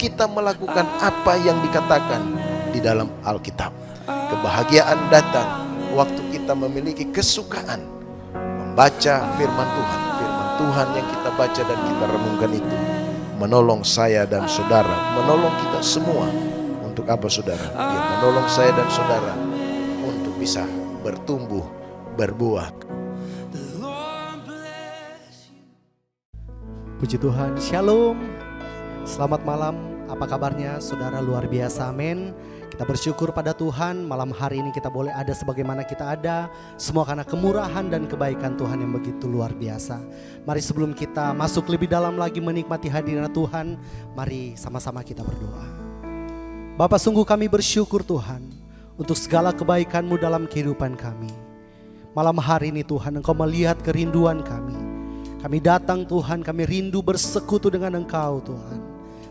kita melakukan apa yang dikatakan di dalam Alkitab. Kebahagiaan datang waktu kita memiliki kesukaan membaca firman Tuhan. Firman Tuhan yang kita baca dan kita renungkan itu menolong saya dan saudara, menolong kita semua. Untuk apa saudara? Dia menolong saya dan saudara untuk bisa bertumbuh, berbuah. Puji Tuhan, Shalom. Selamat malam, apa kabarnya saudara? Luar biasa, amin. Kita bersyukur pada Tuhan, malam hari ini kita boleh ada sebagaimana kita ada. Semua karena kemurahan dan kebaikan Tuhan yang begitu luar biasa. Mari sebelum kita masuk lebih dalam lagi menikmati hadirat Tuhan, mari sama-sama kita berdoa. Bapa, sungguh kami bersyukur Tuhan untuk segala kebaikan-Mu dalam kehidupan kami. Malam hari ini Tuhan, Engkau melihat kerinduan kami. Kami datang Tuhan, kami rindu bersekutu dengan Engkau Tuhan.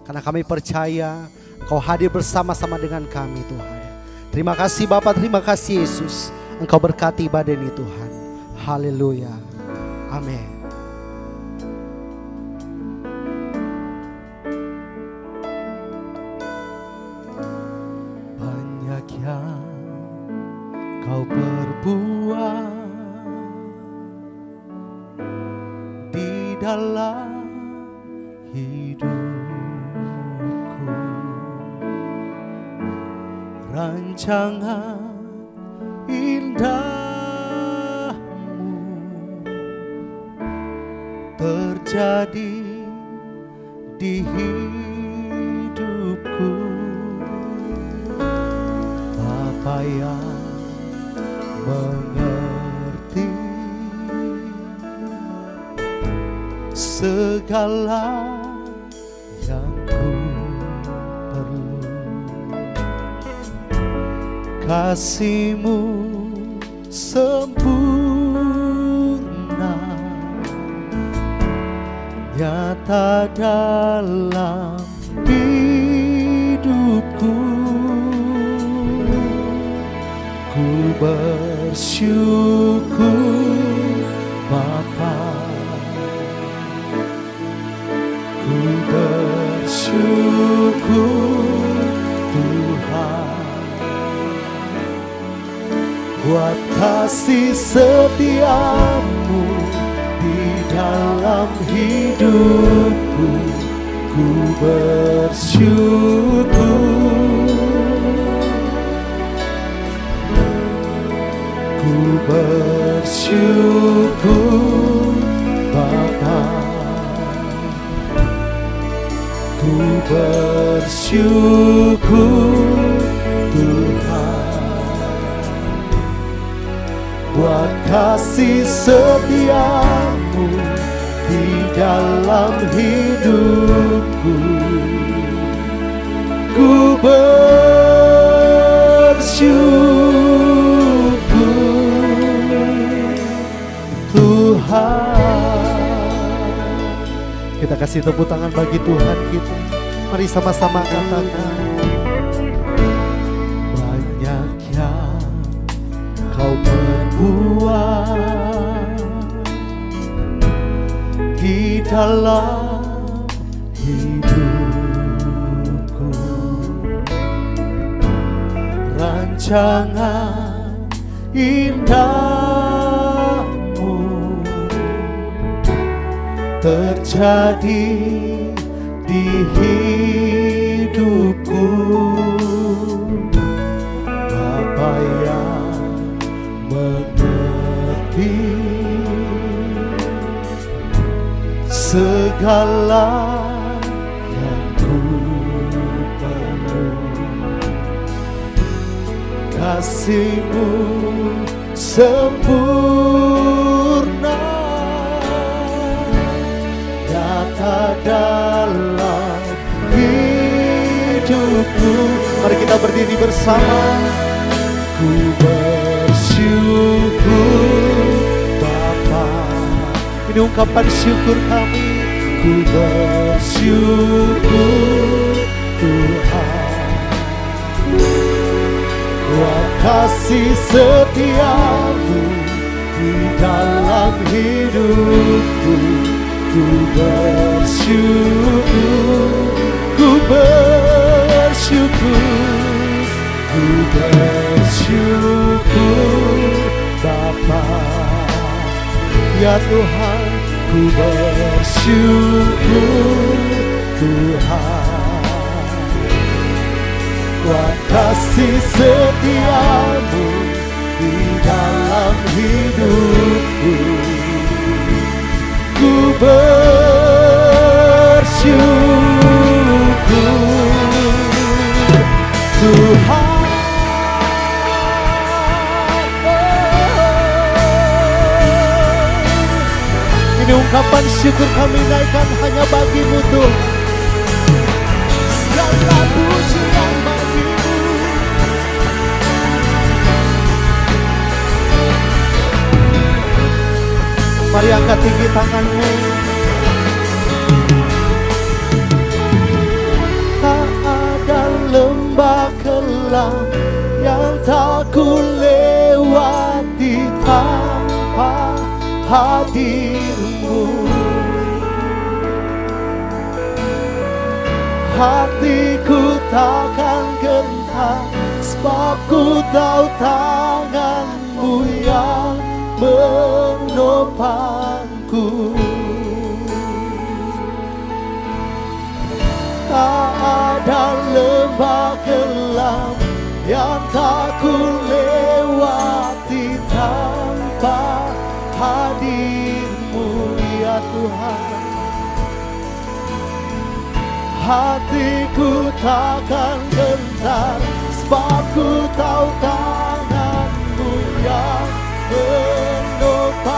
Karena kami percaya Engkau hadir bersama-sama dengan kami Tuhan. Terima kasih Bapa, terima kasih Yesus. Engkau berkati ibadah ini Tuhan. Haleluya. Amin. Banyak yang Kau perbuat di dalam hidupku, rancangan indahmu terjadi di hidupku. Bapa yang mengerti segala yang ku perlu, kasih-Mu sempurna nyata dalam hidupku. Ku bersyukur Bapa, ku bersyukur Tuhan buat kasih setia-Mu di dalam hidupku. Ku bersyukur, ku bersyukur Bapa, ku bersyukur Tuhan buat kasih setia-Mu di dalam hidupku. Ku bersyukur Tuhan. Kita kasih tepuk tangan bagi Tuhan kita. Mari sama-sama katakan, banyak yang Kau perbuat di dalam hidupku, rancangan indahmu terjadi di hidupku. Bapa yang mengerti segala yang ku perlu, kasih-Mu sempurna nyata dalam hidupku. Mari kita berdiri bersama. Ku bersyukur Bapa, ini ungkapan syukur kami. Ku bersyukur Tuhan buat kasih setia-Mu di dalam hidupku. Ku bersyukur ku bersyukur, ku bersyukur Bapa. Ya Tuhan, ku bersyukur Tuhan, kuat kasih setiamu di dalam hidupku. Ku bersyukur Tuhan. Ini ungkapan syukur kami naikkan hanya bagimu Tuhan. Segala pujian bagimu. Mari angkat tinggi tanganmu. Tak ada lembah kelam yang tak ku lewati tanpa hadirmu. Hatiku takkan gentar, sebab ku tahu tanganmu yang menopangku. Tak ada lembah kelam yang tak ku lewati tanpa hadirmu ya Tuhan. Hatiku takkan gentar, sebab ku tahu tanganmu yang menopangku.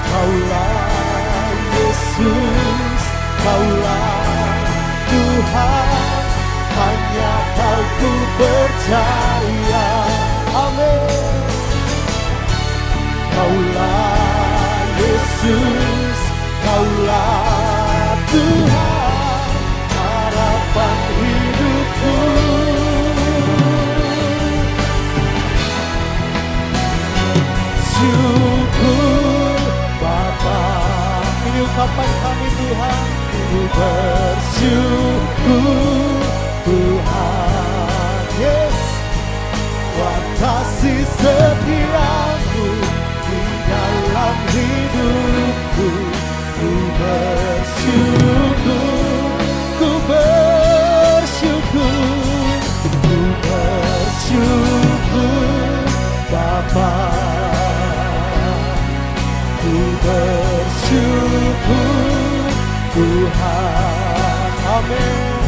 Kaulah Yesus, Kaulah Tuhan, hanya Kau ku percaya. Amin. Kaulah Yesus, Kaulah Tuhan, harapan hidupku. Syukur Bapa, ini ungkapan kami Tuhan. Ku bersyukur Tuhan, yes, buat kasih setiamu di dalam hidupku. Ku bersyukur, ku bersyukur, ku bersyukur Bapa. Ku bersyukur Tuhan, amin,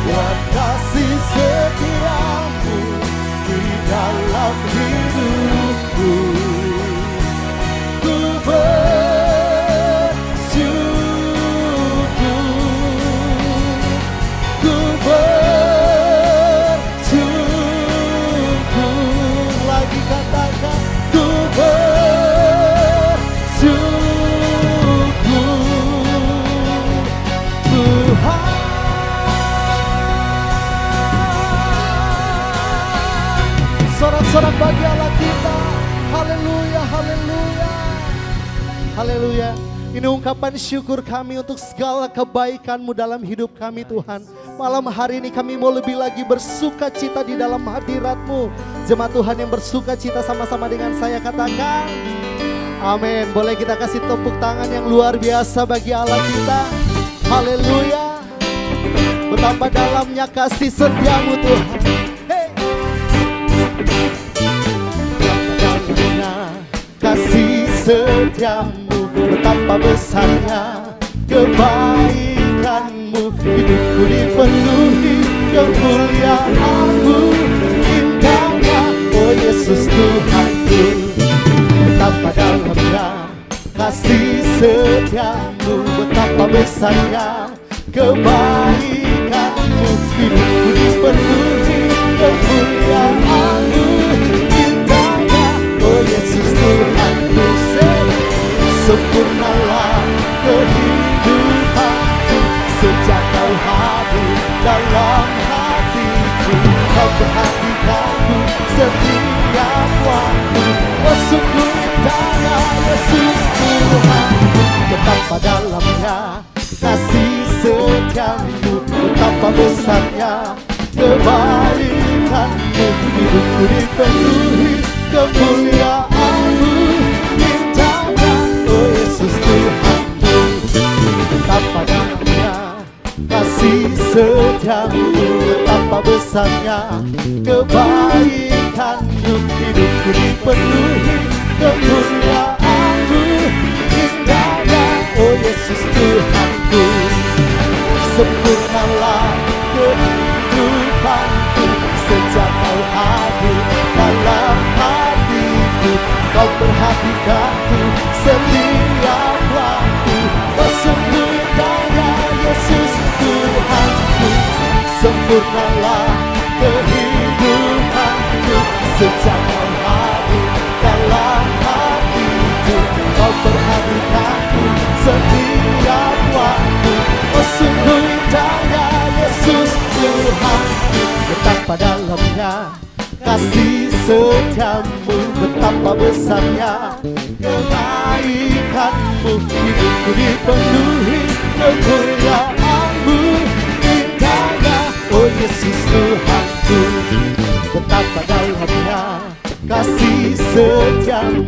buat kasih setiamu di dalam hidupku. Ku bersyukur, ku bersyukur, lagi katakan ku sorak-sorak bagi Allah kita. Haleluya, haleluya, haleluya. Ini ungkapan syukur kami untuk segala kebaikan-Mu dalam hidup kami Tuhan. Malam hari ini kami mau lebih lagi bersuka cita di dalam hadirat-Mu. Jemaat Tuhan yang bersuka cita sama-sama dengan saya katakan amin. Boleh kita kasih tepuk tangan yang luar biasa bagi Allah kita. Haleluya. Betapa dalamnya kasih setia-Mu Tuhan. Kasih setiamu, betapa besarnya kebaikan-Mu. Hidupku dipenuhi kemuliaan-Mu, indahnya oh Yesus Tuhanku. Betapa dalamnya kasih setiamu, betapa besarnya kebaikan-Mu. Hidupku dipenuhi kemuliaan-Mu, oh Yesus Tuhanku. Sempurnalah kehidupanku sejak Kau hadir dalam hatiku. Kau perhatikanku setiap waktu. Oh sungguh indahnya Yesus Tuhanku. Betapa besarnya kebaikan-Mu, hidupku dipenuhi kemuliaan-Mu. Indahnya, oh Yesus Tuhanku, betapa dalamnya kasih setiamu, betapa besarnya kebaikan-Mu, hidupku dipenuhi kemuliaan-Mu. Indahnya, oh Yesus Tuhanku, sempurnalah kehidupanku sejak Kau hadir dalam hatiku. Kau perhatikanku setiap waktu. Oh sungguh indahnya Yesus Tuhanku, sempurnalah kehidupanku sejak Kau hadir dalam hatiku. Kau perhatikanku setiap waktu. Oh sungguh indahnya Yesus Tuhanku, betapa dalamnya kasih setiamu, betapa besarnya kebaikan-Mu, hidupku dipenuhi kemuliaan-Mu. Indahnya, oh Yesus Tuhanku, betapa dalamnya kasih setiamu,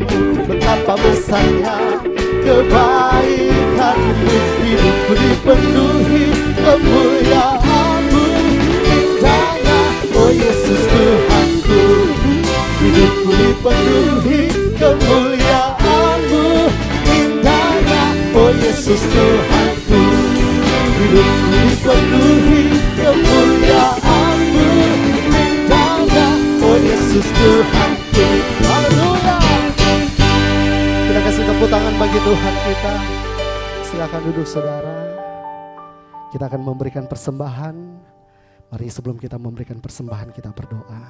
betapa besarnya kebaikan-Mu, hidupku dipenuhi kemuliaan-Mu. Indahnya, oh Yesus Tuhanku, hidupku dipenuhi kemuliaan-Mu. Indahnya, oh Yesus Tuhanku, hidupku dipenuhi kemuliaan-Mu. Indahnya, oh Yesus Tuhanku. Haleluya. Kita kasih tepuk tangan bagi Tuhan kita. Silakan duduk saudara. Kita akan memberikan persembahan. Mari sebelum kita memberikan persembahan kita berdoa.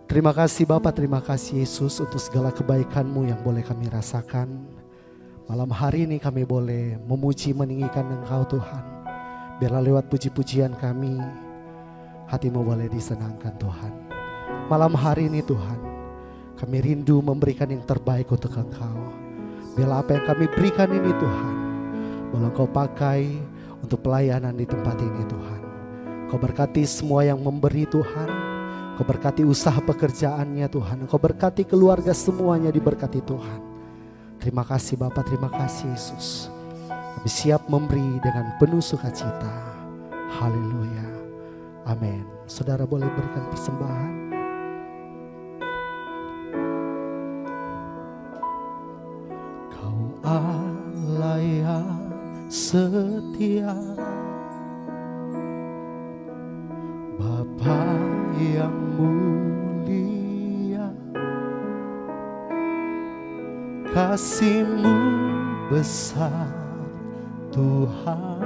Terima kasih Bapa, terima kasih Yesus untuk segala kebaikan-Mu yang boleh kami rasakan. Malam hari ini kami boleh memuji meninggikan Engkau Tuhan. Biarlah lewat puji-pujian kami, hati-Mu boleh disenangkan Tuhan. Malam hari ini Tuhan, kami rindu memberikan yang terbaik untuk Engkau. Biarlah apa yang kami berikan ini Tuhan, boleh Engkau pakai untuk pelayanan di tempat ini Tuhan. Kau berkati semua yang memberi Tuhan. Kau berkati usaha pekerjaannya Tuhan. Kau berkati keluarga semuanya diberkati Tuhan. Terima kasih Bapa, terima kasih Yesus. Kami siap memberi dengan penuh sukacita. Haleluya. Amin. Saudara boleh berikan persembahan. Kau Allah yang setia, Bapa yang mulia, kasih-Mu besar Tuhan.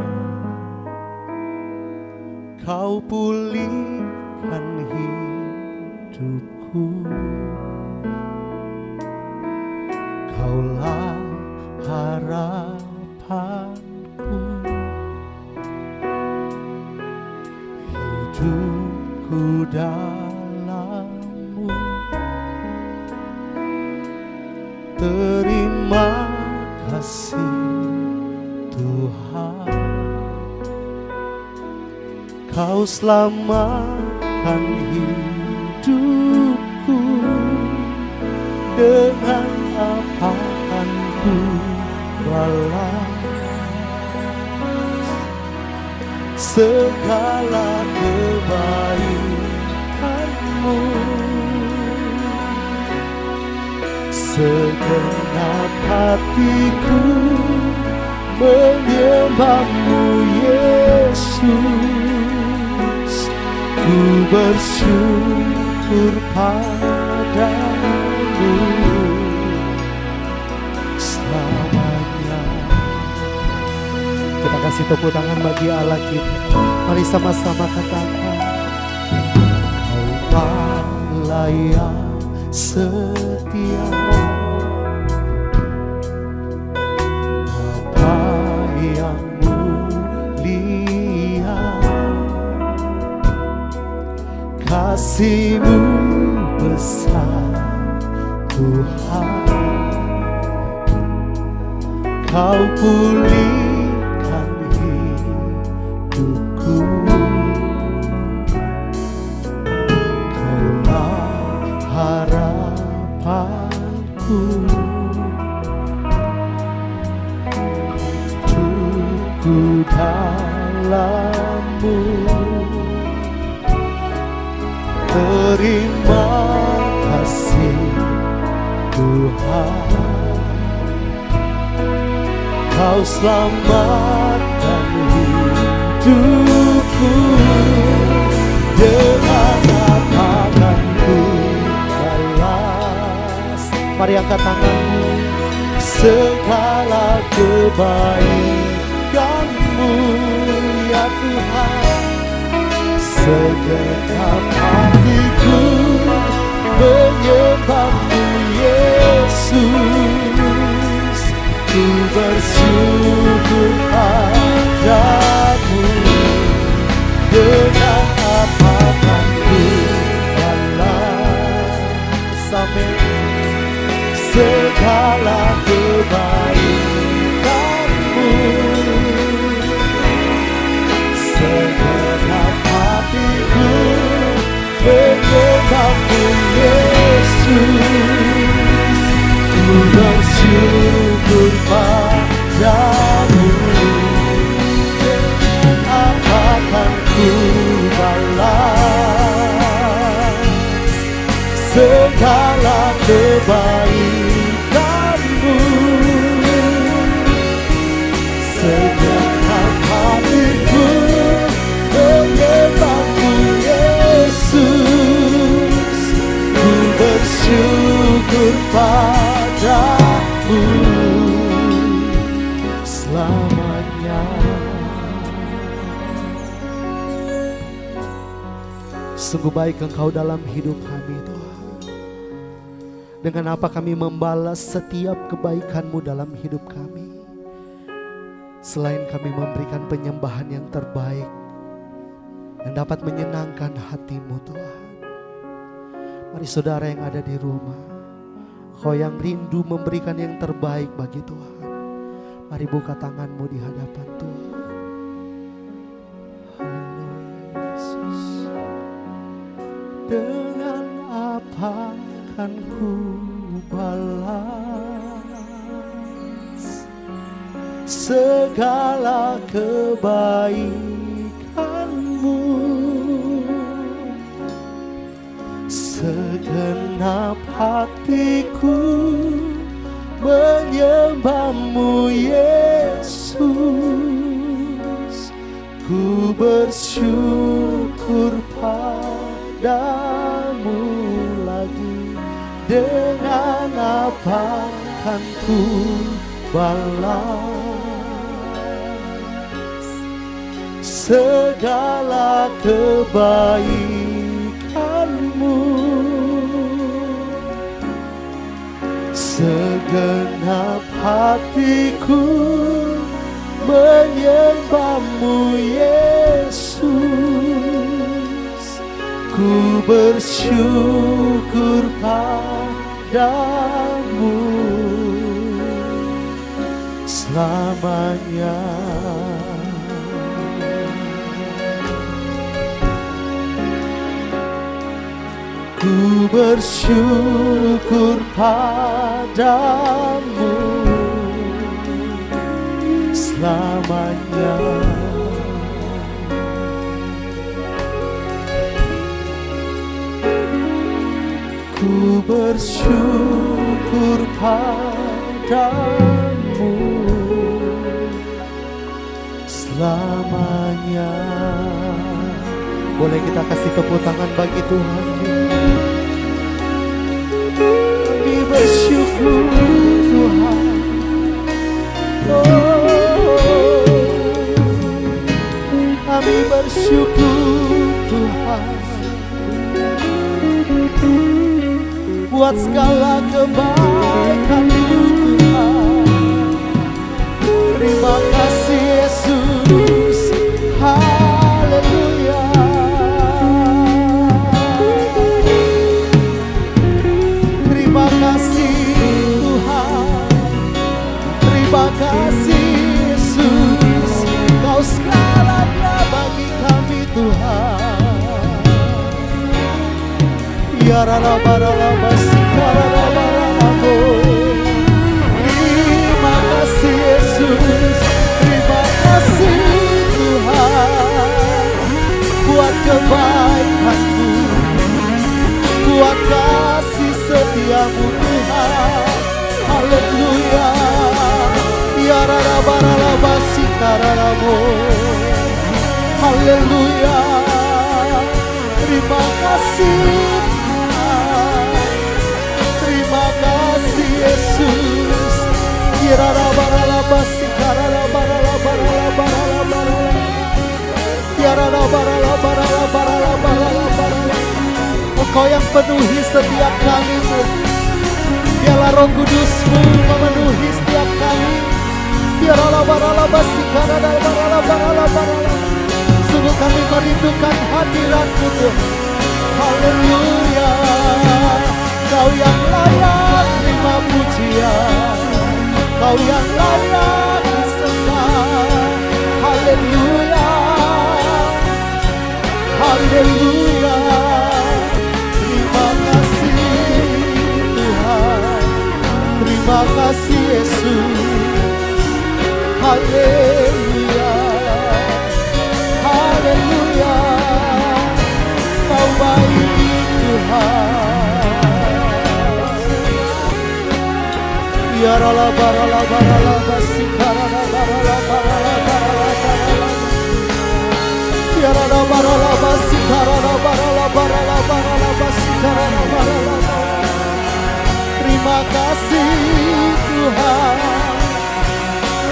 Kau pulihkan hidupku, Kaulah harapanku. Hidupku dalam-Mu, terima kasih Tuhan. Kau selamatkan hidupku, dengan apa akan ku balas segala kebaikan-Mu. Segenap hatiku menyembah-Mu Yesus. Ku bersyukur padamu selamanya. Kita kasih tepuk tangan bagi Allah kita. Mari sama-sama katakan, Kau Allah yang setia, Bapa yang mulia, kasih-Mu besar Tuhan. Kau pulihkan hidupku, Terima kasih Tuhan, Kau selamatkan hidupku. Dengan apa akan ku balas? Mari angkat tanganmu. Segala kebaikan-Mu ya Tuhan, segenap hatiku menyembah-Mu Yesus. Ku bersyukur padamu. Dengan apa akan ku balas? Amin. Segala kebaikan-Mu, segenap hatiku menyembah-Mu Yesus. Ku bersyukur padamu. Apa akan ku balas? Segala kebaikan-Mu, segenap hatiku menyembah-Mu Yesus. Ku bersyukur padamu selamanya. Sungguh baik Engkau dalam hidup kami Tuhan. Dengan apa kami membalas setiap kebaikan-Mu dalam hidup kami, selain kami memberikan penyembahan yang terbaik yang dapat menyenangkan hati-Mu Tuhan. Mari saudara yang ada di rumah, kau yang rindu memberikan yang terbaik bagi Tuhan, mari buka tanganmu di hadapan Tuhan. Haleluya Yesus. Dengan apa akan ku balas segala kebaikan-Mu? Segenap hatiku menyembah-Mu Yesus. Ku bersyukur padamu lagi. Dengan apa akan ku balas segala kebaikan-Mu? Segenap hatiku menyembah-Mu Yesus. Ku bersyukur padamu selamanya. Ku bersyukur padamu selamanya. Ku bersyukur padamu selamanya. Boleh kita kasih tepuk tangan bagi Tuhan. Kami bersyukur Tuhan. Kami bersyukur Tuhan buat segala kebaikan-Mu Tuhan. Terima kasih Yesus. Haleluya. Terima kasih Tuhan. Terima kasih Yesus. Kau segalanya bagi kami Tuhan. Ya rala-rala basi-rala-rala-bo. Terima kasih Yesus. Terima kasih Tuhan buat kebaikan-Mu. Haleluya. Terima kasih Tuhan. Terima kasih Yesus. Engkau yang penuhi setiap kami, biarlah Roh Kudus-Mu memenuhi setiap kami. Sungguh kami merindukan hadirat-Mu Tuhan. Haleluya. Kau yang layak terima pujian, Kau yang layak disembah. Haleluya. Haleluya. Terima kasih Tuhan. Terima kasih Yesus. Haleluya. Haleluya. Kau baik Tuhan. Ya rala barala barala basikara barala barala barala barala. Ya rala barala basikara barala barala barala basikara barala. Terima kasih Tuhan.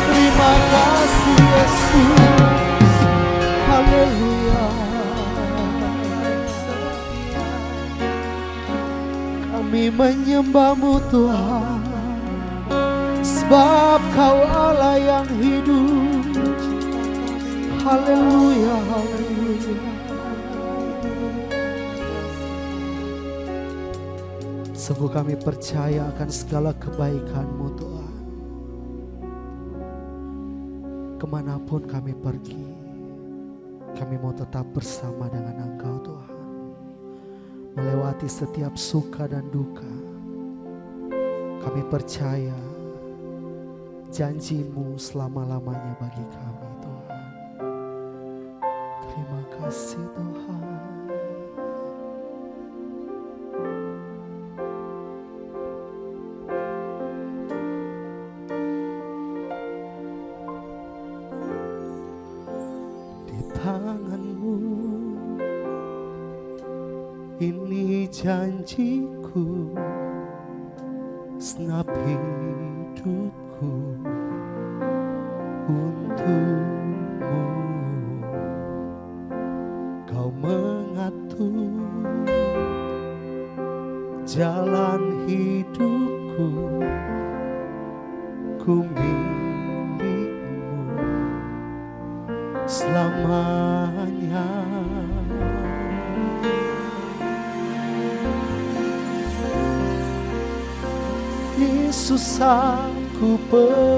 Terima kasih Yesus. Haleluya. Kami menyembah-Mu Tuhan, sebab Kau Allah yang hidup. Haleluya, haleluya. Sungguh kami percaya akan segala kebaikan-Mu Tuhan. Kemanapun kami pergi, kami mau tetap bersama dengan Engkau Tuhan. Melewati setiap suka dan duka, kami percaya janji-Mu selama-lamanya bagi kami Tuhan. Terima kasih Tuhan. Di tangan-Mu ini janjiku, senap hidupku untuk-Mu. Kau mengatur jalan hidupku, ku milik-Mu selamanya. Yesus, aku percaya.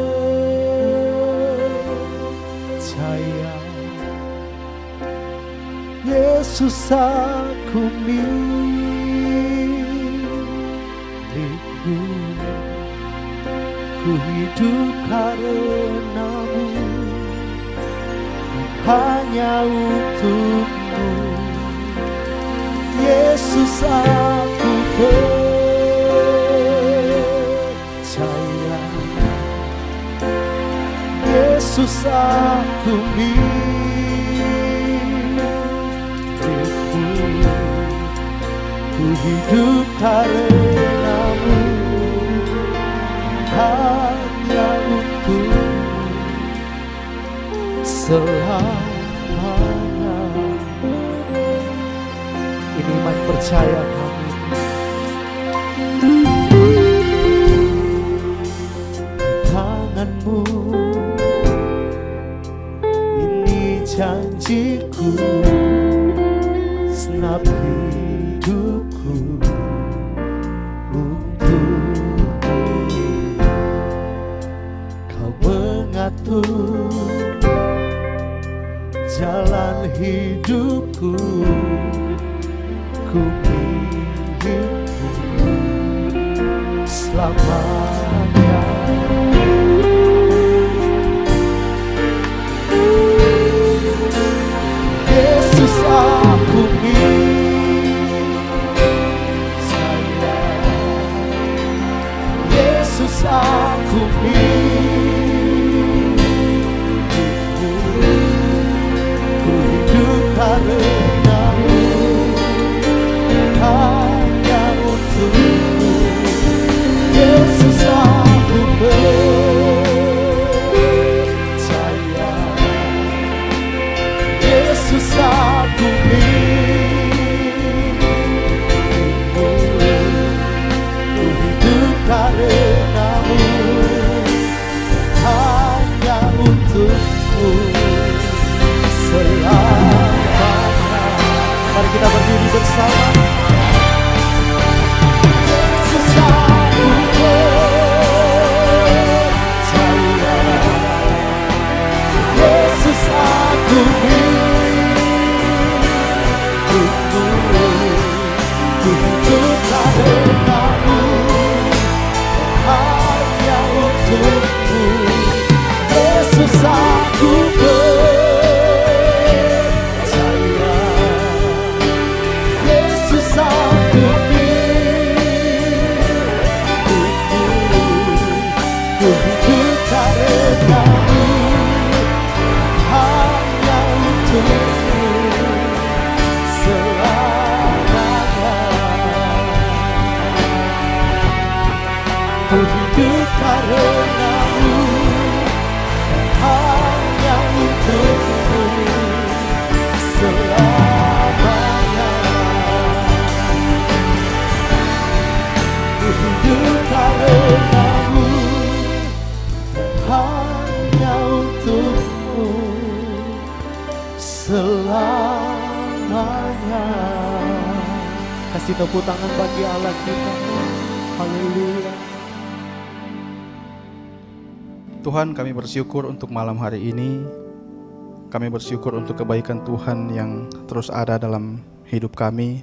Yesus, aku milik-Mu. Ku hidup karena-Mu, hanya untuk-Mu. Yesus, aku percaya. Yesus, aku milik-Mu. Ku hidup karena-Mu, hanya untuk selamanya. Ini iman percaya kami. Tangan-Mu ini janjiku, senap hidupku untuk-Mu. Kau mengatur jalan hidupku, ku milik-Mu selamanya. Yesus, aku percaya. Yesus, aku milik-Mu. Mari kita berdiri bersama. Yesus aku hidup karenamu, hanya untukmu. Yesus aku percaya, Yesus aku hidup karenamu, hanya untukmu selamanya. Ku hidup karenamu, hanya untukmu selamanya. Ku hidup karenamu, hanya untukmu selamanya. Kasih tepuk tangan bagi Allah kita. Haleluya. Tuhan, kami bersyukur untuk malam hari ini. Kami bersyukur untuk kebaikan Tuhan yang terus ada dalam hidup kami.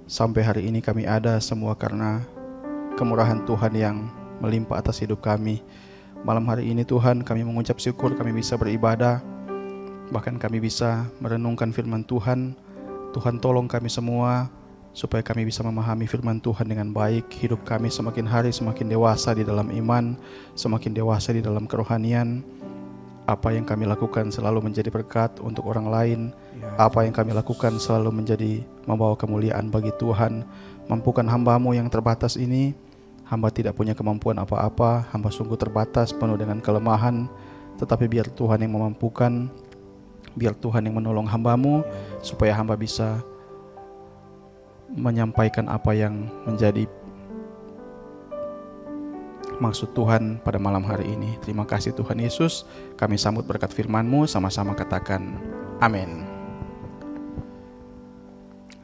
Sampai hari ini kami ada semua karena kemurahan Tuhan yang melimpah atas hidup kami. Malam hari ini Tuhan, kami mengucap syukur kami bisa beribadah. Bahkan kami bisa merenungkan firman Tuhan. Tuhan, tolong kami semua supaya kami bisa memahami firman Tuhan dengan baik. Hidup kami semakin hari semakin dewasa di dalam iman, semakin dewasa di dalam kerohanian. Apa yang kami lakukan selalu menjadi berkat untuk orang lain. Apa yang kami lakukan selalu menjadi membawa kemuliaan bagi Tuhan. Mampukan hamba-Mu yang terbatas ini. Hamba tidak punya kemampuan apa-apa. Hamba sungguh terbatas, penuh dengan kelemahan. Tetapi biar Tuhan yang memampukan, biar Tuhan yang menolong hamba-Mu, supaya hamba bisa menyampaikan apa yang menjadi maksud Tuhan pada malam hari ini. Terima kasih Tuhan Yesus. Kami sambut berkat firman-Mu, sama-sama katakan amin.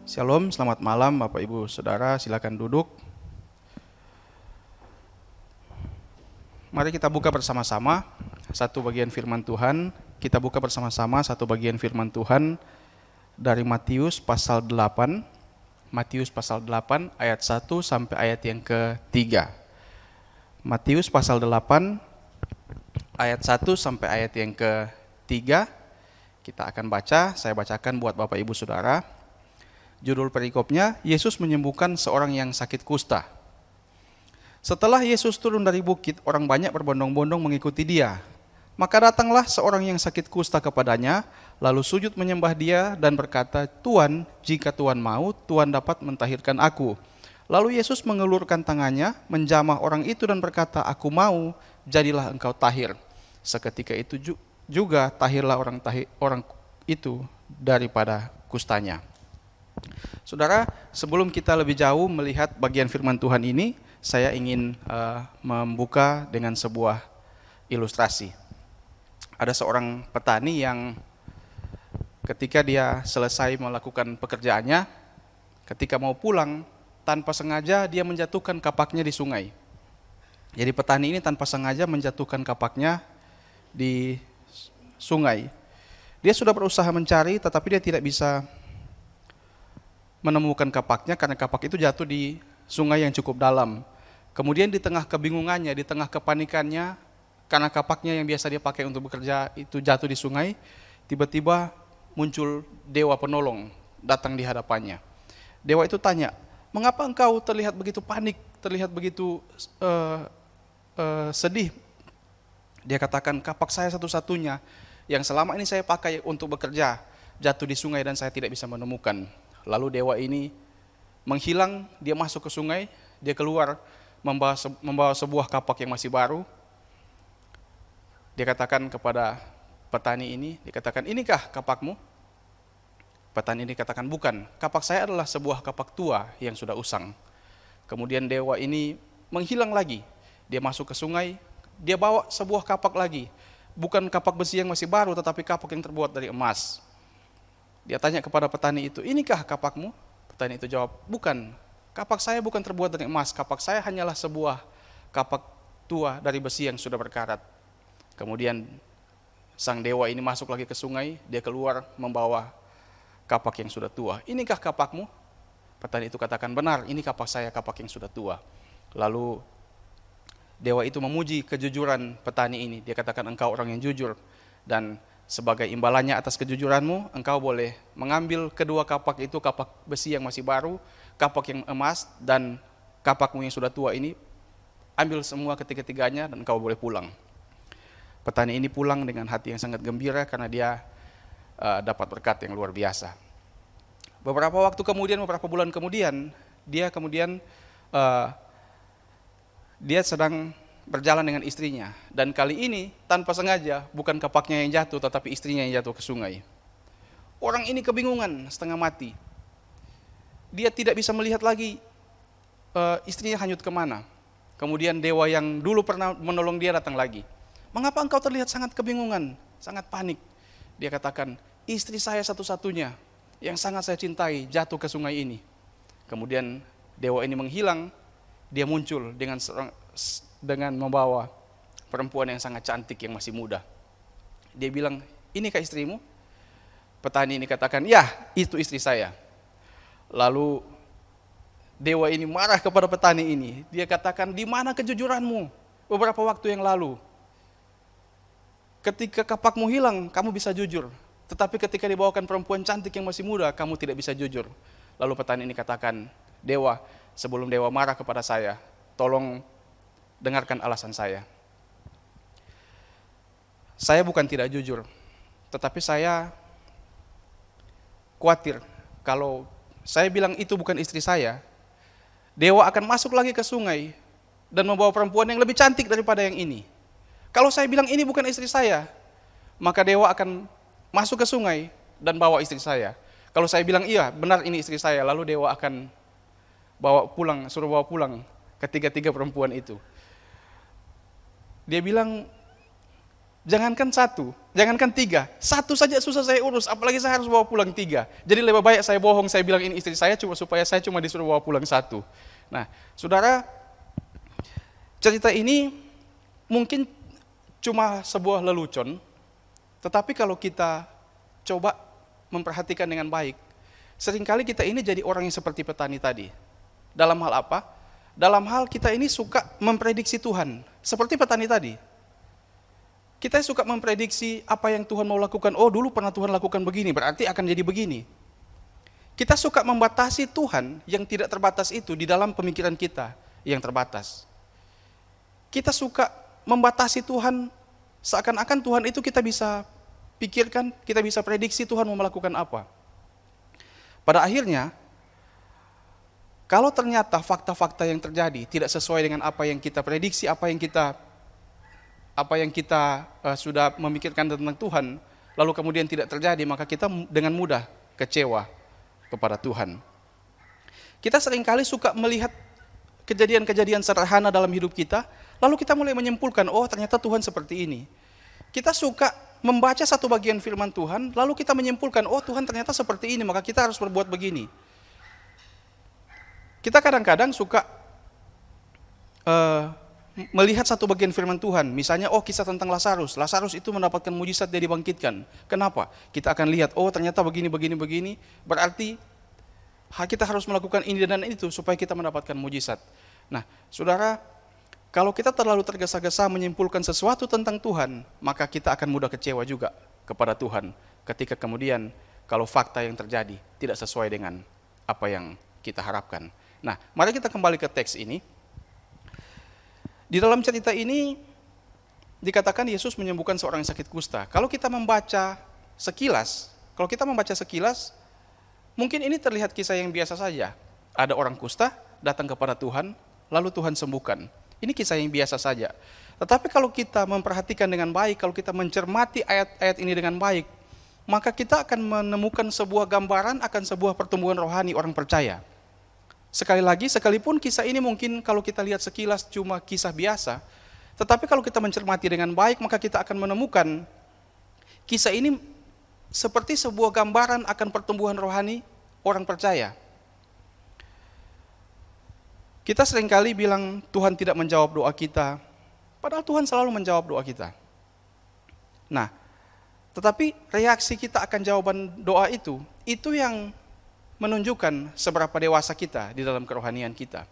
Shalom, selamat malam Bapak Ibu Saudara, silakan duduk. Mari kita buka bersama-sama satu bagian firman Tuhan. Kita buka bersama-sama satu bagian firman Tuhan dari Matius pasal 8. Matius pasal 8 ayat 1 sampai ayat yang ke-3. Matius pasal 8 ayat 1 sampai ayat yang ke-3. Kita akan baca, saya bacakan buat Bapak Ibu Saudara. Judul perikopnya, Yesus menyembuhkan seorang yang sakit kusta. Setelah Yesus turun dari bukit, orang banyak berbondong-bondong mengikuti dia. Maka datanglah seorang yang sakit kusta kepadanya, lalu sujud menyembah dia dan berkata, Tuan, jika Tuan mau, Tuan dapat mentahirkan aku. Lalu Yesus mengelurkan tangannya, menjamah orang itu dan berkata, aku mau, jadilah engkau tahir. Seketika itu juga tahirlah orang itu daripada kustanya. Saudara, sebelum kita lebih jauh melihat bagian firman Tuhan ini, saya ingin membuka dengan sebuah ilustrasi. Ada seorang petani yang ketika dia selesai melakukan pekerjaannya, ketika mau pulang, tanpa sengaja dia menjatuhkan kapaknya di sungai. Jadi petani ini tanpa sengaja menjatuhkan kapaknya di sungai. Dia sudah berusaha mencari, tetapi dia tidak bisa menemukan kapaknya karena kapak itu jatuh di sungai yang cukup dalam. Kemudian di tengah kebingungannya, di tengah kepanikannya, karena kapaknya yang biasa dia pakai untuk bekerja itu jatuh di sungai, tiba-tiba muncul dewa penolong datang di hadapannya. Dewa itu tanya, mengapa engkau terlihat begitu panik, terlihat begitu sedih? Dia katakan, kapak saya satu-satunya yang selama ini saya pakai untuk bekerja jatuh di sungai dan saya tidak bisa menemukan. Lalu dewa ini menghilang, dia masuk ke sungai, dia keluar membawa sebuah kapak yang masih baru. Dia katakan kepada petani ini, dikatakan, inikah kapakmu? Petani ini katakan, bukan, kapak saya adalah sebuah kapak tua yang sudah usang. Kemudian dewa ini menghilang lagi, dia masuk ke sungai, dia bawa sebuah kapak lagi. Bukan kapak besi yang masih baru, tetapi kapak yang terbuat dari emas. Dia tanya kepada petani itu, inikah kapakmu? Petani itu jawab, bukan. Kapak saya bukan terbuat dari emas, kapak saya hanyalah sebuah kapak tua dari besi yang sudah berkarat. Kemudian sang dewa ini masuk lagi ke sungai, dia keluar membawa kapak yang sudah tua. Inikah kapakmu? Petani itu katakan, benar, ini kapak saya, kapak yang sudah tua. Lalu dewa itu memuji kejujuran petani ini. Dia katakan, engkau orang yang jujur, dan sebagai imbalannya atas kejujuranmu, engkau boleh mengambil kedua kapak itu, kapak besi yang masih baru, kapak yang emas, dan kapakmu yang sudah tua ini, ambil semua ketiga-tiganya dan engkau boleh pulang. Petani ini pulang dengan hati yang sangat gembira karena dia dapat berkat yang luar biasa. Beberapa waktu kemudian, beberapa bulan kemudian, dia sedang berjalan dengan istrinya, dan kali ini tanpa sengaja bukan kapaknya yang jatuh tetapi istrinya yang jatuh ke sungai. Orang ini kebingungan, setengah mati. Dia tidak bisa melihat lagi istrinya hanyut kemana. Kemudian dewa yang dulu pernah menolong dia datang lagi. Mengapa engkau terlihat sangat kebingungan, sangat panik? Dia katakan, istri saya satu-satunya yang sangat saya cintai jatuh ke sungai ini. Kemudian dewa ini menghilang, dia muncul dengan membawa perempuan yang sangat cantik yang masih muda. Dia bilang, inikah istrimu? Petani ini katakan, ya, itu istri saya. Lalu dewa ini marah kepada petani ini. Dia katakan, di mana kejujuranmu beberapa waktu yang lalu? Ketika kapakmu hilang, kamu bisa jujur. Tetapi ketika dibawakan perempuan cantik yang masih muda, kamu tidak bisa jujur. Lalu petani ini katakan, dewa, sebelum dewa marah kepada saya, tolong dengarkan alasan saya. Saya bukan tidak jujur, tetapi saya khawatir kalau saya bilang itu bukan istri saya, dewa akan masuk lagi ke sungai dan membawa perempuan yang lebih cantik daripada yang ini. Kalau saya bilang ini bukan istri saya, maka dewa akan masuk ke sungai dan bawa istri saya. Kalau saya bilang iya, benar ini istri saya, lalu dewa akan suruh bawa pulang ketiga-tiga perempuan itu. Dia bilang, jangankan satu, jangankan tiga, satu saja susah saya urus, apalagi saya harus bawa pulang tiga. Jadi lebih baik saya bohong, saya bilang ini istri saya supaya saya cuma disuruh bawa pulang satu. Nah, saudara, cerita ini mungkin cuma sebuah lelucon, tetapi kalau kita coba memperhatikan dengan baik, seringkali kita ini jadi orang yang seperti petani tadi. Dalam hal apa? Dalam hal kita ini suka memprediksi Tuhan, seperti petani tadi. Kita suka memprediksi apa yang Tuhan mau lakukan. Oh, dulu pernah Tuhan lakukan begini, berarti akan jadi begini. Kita suka membatasi Tuhan yang tidak terbatas itu di dalam pemikiran kita yang terbatas. Kita suka membatasi Tuhan, seakan-akan Tuhan itu kita bisa pikirkan, kita bisa prediksi Tuhan mau melakukan apa. Pada akhirnya, kalau ternyata fakta-fakta yang terjadi tidak sesuai dengan apa yang kita prediksi, apa yang kita sudah memikirkan tentang Tuhan, lalu kemudian tidak terjadi, maka kita dengan mudah kecewa kepada Tuhan. Kita seringkali suka melihat kejadian-kejadian sederhana dalam hidup kita, lalu kita mulai menyimpulkan, oh ternyata Tuhan seperti ini. Kita suka membaca satu bagian firman Tuhan, lalu kita menyimpulkan, oh Tuhan ternyata seperti ini, maka kita harus berbuat begini. Kita kadang-kadang suka melihat satu bagian firman Tuhan, misalnya, oh kisah tentang Lazarus. Lazarus itu mendapatkan mujizat, dia dibangkitkan. Kenapa? Kita akan lihat, oh ternyata begini, berarti kita harus melakukan ini dan itu supaya kita mendapatkan mujizat. Nah, saudara, kalau kita terlalu tergesa-gesa menyimpulkan sesuatu tentang Tuhan, maka kita akan mudah kecewa juga kepada Tuhan ketika kemudian kalau fakta yang terjadi tidak sesuai dengan apa yang kita harapkan. Nah, mari kita kembali ke teks ini. Di dalam cerita ini dikatakan Yesus menyembuhkan seorang yang sakit kusta. Kalau kita membaca sekilas, mungkin ini terlihat kisah yang biasa saja. Ada orang kusta datang kepada Tuhan, lalu Tuhan sembuhkan. Ini kisah yang biasa saja. Tetapi kalau kita memperhatikan dengan baik, kalau kita mencermati ayat-ayat ini dengan baik, maka kita akan menemukan sebuah gambaran akan sebuah pertumbuhan rohani orang percaya. Sekali lagi, sekalipun kisah ini mungkin kalau kita lihat sekilas cuma kisah biasa, tetapi kalau kita mencermati dengan baik, maka kita akan menemukan kisah ini seperti sebuah gambaran akan pertumbuhan rohani orang percaya. Kita seringkali bilang Tuhan tidak menjawab doa kita, padahal Tuhan selalu menjawab doa kita. Nah, tetapi reaksi kita akan jawaban doa itu yang menunjukkan seberapa dewasa kita di dalam kerohanian kita.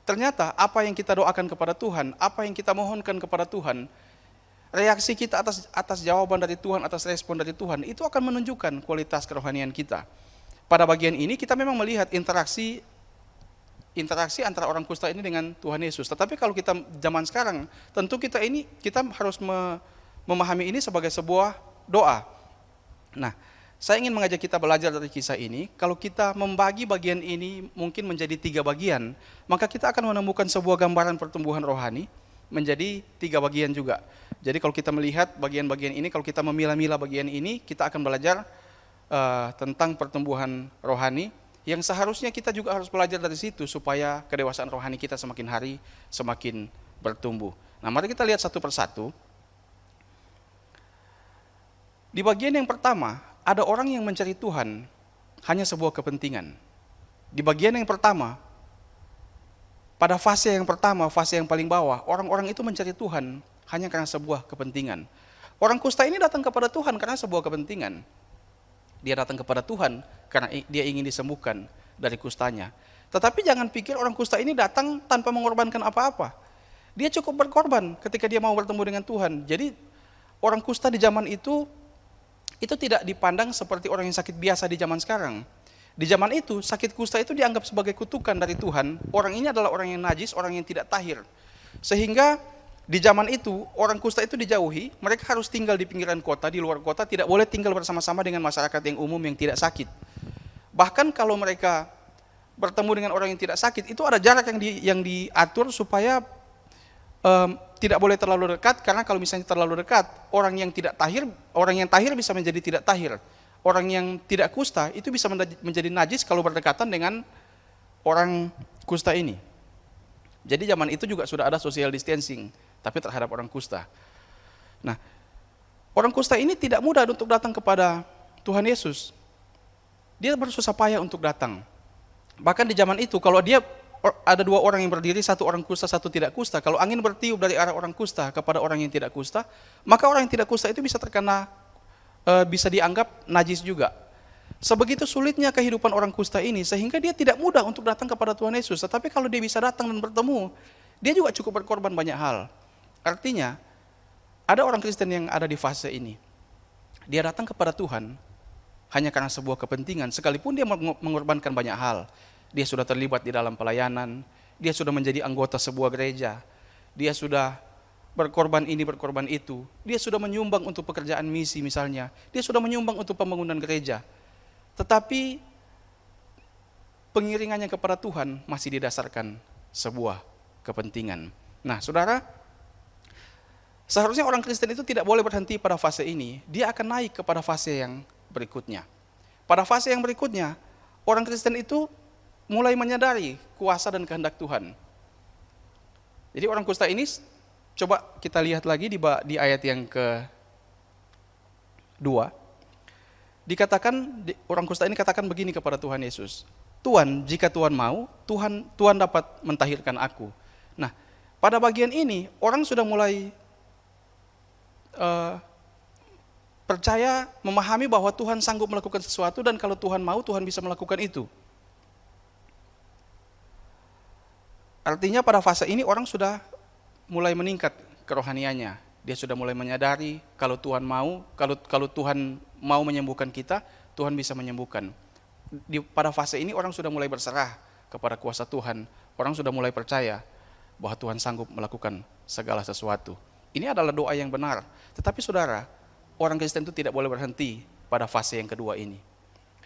Ternyata apa yang kita doakan kepada Tuhan, apa yang kita mohonkan kepada Tuhan, reaksi kita atas jawaban dari Tuhan, atas respon dari Tuhan, itu akan menunjukkan kualitas kerohanian kita. Pada bagian ini kita memang melihat interaksi antara orang kusta ini dengan Tuhan Yesus. Tetapi kalau kita zaman sekarang, tentu kita harus memahami ini sebagai sebuah doa. Nah, saya ingin mengajak kita belajar dari kisah ini. Kalau kita membagi bagian ini mungkin menjadi 3 bagian, maka kita akan menemukan sebuah gambaran pertumbuhan rohani menjadi 3 bagian juga. Jadi kalau kita melihat bagian-bagian ini, kalau kita memilah-milah bagian ini, kita akan belajar tentang pertumbuhan rohani yang seharusnya kita juga harus belajar dari situ supaya kedewasaan rohani kita semakin hari semakin bertumbuh. Nah, mari kita lihat satu persatu. Di bagian yang pertama, ada orang yang mencari Tuhan hanya sebuah kepentingan. Di bagian yang pertama, pada fase yang pertama, fase yang paling bawah, orang-orang itu mencari Tuhan hanya karena sebuah kepentingan. Orang kusta ini datang kepada Tuhan karena sebuah kepentingan. Dia datang kepada Tuhan karena dia ingin disembuhkan dari kustanya. Tetapi jangan pikir orang kusta ini datang tanpa mengorbankan apa-apa. Dia cukup berkorban ketika dia mau bertemu dengan Tuhan. Jadi orang kusta di zaman itu tidak dipandang seperti orang yang sakit biasa di zaman sekarang. Di zaman itu, sakit kusta itu dianggap sebagai kutukan dari Tuhan. Orang ini adalah orang yang najis, orang yang tidak tahir. Sehingga di zaman itu, orang kusta itu dijauhi, mereka harus tinggal di pinggiran kota, di luar kota, tidak boleh tinggal bersama-sama dengan masyarakat yang umum yang tidak sakit. Bahkan kalau mereka bertemu dengan orang yang tidak sakit, itu ada jarak yang diatur supaya tidak boleh terlalu dekat, karena kalau misalnya terlalu dekat, orang yang tahir bisa menjadi tidak tahir. Orang yang tidak kusta itu bisa menjadi najis kalau berdekatan dengan orang kusta ini. Jadi zaman itu juga sudah ada social distancing, tapi terhadap orang kusta. Nah, orang kusta ini tidak mudah untuk datang kepada Tuhan Yesus. Dia bersusah payah untuk datang. Bahkan di zaman itu, kalau ada 2 orang yang berdiri, satu orang kusta, satu tidak kusta. Kalau angin bertiup dari arah orang kusta kepada orang yang tidak kusta, maka orang yang tidak kusta itu bisa dianggap najis juga. Sebegitu sulitnya kehidupan orang kusta ini, sehingga dia tidak mudah untuk datang kepada Tuhan Yesus. Tetapi kalau dia bisa datang dan bertemu, dia juga cukup berkorban banyak hal. Artinya, ada orang Kristen yang ada di fase ini. Dia datang kepada Tuhan hanya karena sebuah kepentingan, sekalipun dia mengorbankan banyak hal. Dia sudah terlibat di dalam pelayanan, dia sudah menjadi anggota sebuah gereja, dia sudah berkorban ini, berkorban itu, dia sudah menyumbang untuk pekerjaan misi misalnya, dia sudah menyumbang untuk pembangunan gereja. Tetapi pengiringannya kepada Tuhan masih didasarkan sebuah kepentingan. Nah, saudara, seharusnya orang Kristen itu tidak boleh berhenti pada fase ini, dia akan naik kepada fase yang berikutnya. Pada fase yang berikutnya, orang Kristen itu mulai menyadari kuasa dan kehendak Tuhan. Jadi orang kusta ini, coba kita lihat lagi di ayat yang ke-2. Dikatakan, orang kusta ini katakan begini kepada Tuhan Yesus, Tuhan, jika Tuhan mau, Tuhan dapat mentahirkan aku. Nah, pada bagian ini, orang sudah mulai percaya, memahami bahwa Tuhan sanggup melakukan sesuatu, dan kalau Tuhan mau, Tuhan bisa melakukan itu. Artinya pada fase ini orang sudah mulai meningkat kerohaniannya. Dia sudah mulai menyadari kalau Tuhan mau menyembuhkan kita, Tuhan bisa menyembuhkan. Pada fase ini orang sudah mulai berserah kepada kuasa Tuhan. Orang sudah mulai percaya bahwa Tuhan sanggup melakukan segala sesuatu. Ini adalah doa yang benar. Tetapi saudara, orang Kristen itu tidak boleh berhenti pada fase yang kedua ini.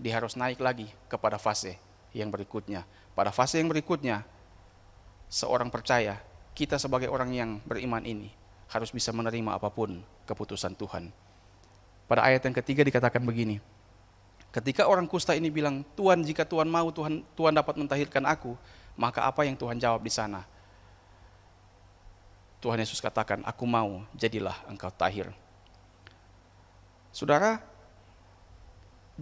Dia harus naik lagi kepada fase yang berikutnya. Pada fase yang berikutnya, seorang percaya, kita sebagai orang yang beriman ini harus bisa menerima apapun keputusan Tuhan. Pada ayat yang ketiga dikatakan begini, ketika orang kusta ini bilang, Tuhan, jika Tuhan mau, Tuhan dapat mentahirkan aku, maka apa yang Tuhan jawab di sana? Tuhan Yesus katakan, aku mau, jadilah engkau tahir. Saudara,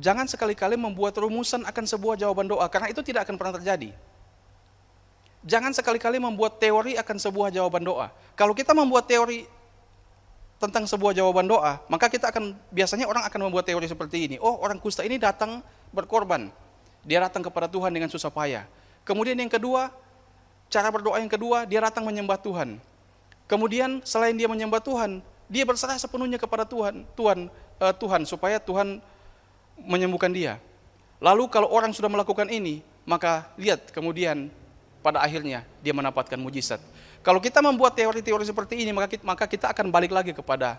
Jangan sekali-kali membuat rumusan akan sebuah jawaban doa, karena itu tidak akan pernah terjadi. Jangan sekali-kali membuat teori akan sebuah jawaban doa. Kalau kita membuat teori tentang sebuah jawaban doa, maka biasanya orang akan membuat teori seperti ini. Oh, orang kusta ini datang berkorban. Dia datang kepada Tuhan dengan susah payah. Kemudian yang kedua, cara berdoa yang kedua, dia datang menyembah Tuhan. Kemudian selain dia menyembah Tuhan, dia berserah sepenuhnya kepada Tuhan supaya Tuhan menyembuhkan dia. Lalu kalau orang sudah melakukan ini, maka lihat kemudian pada akhirnya dia mendapatkan mujizat. Kalau kita membuat teori-teori seperti ini, maka kita akan balik lagi kepada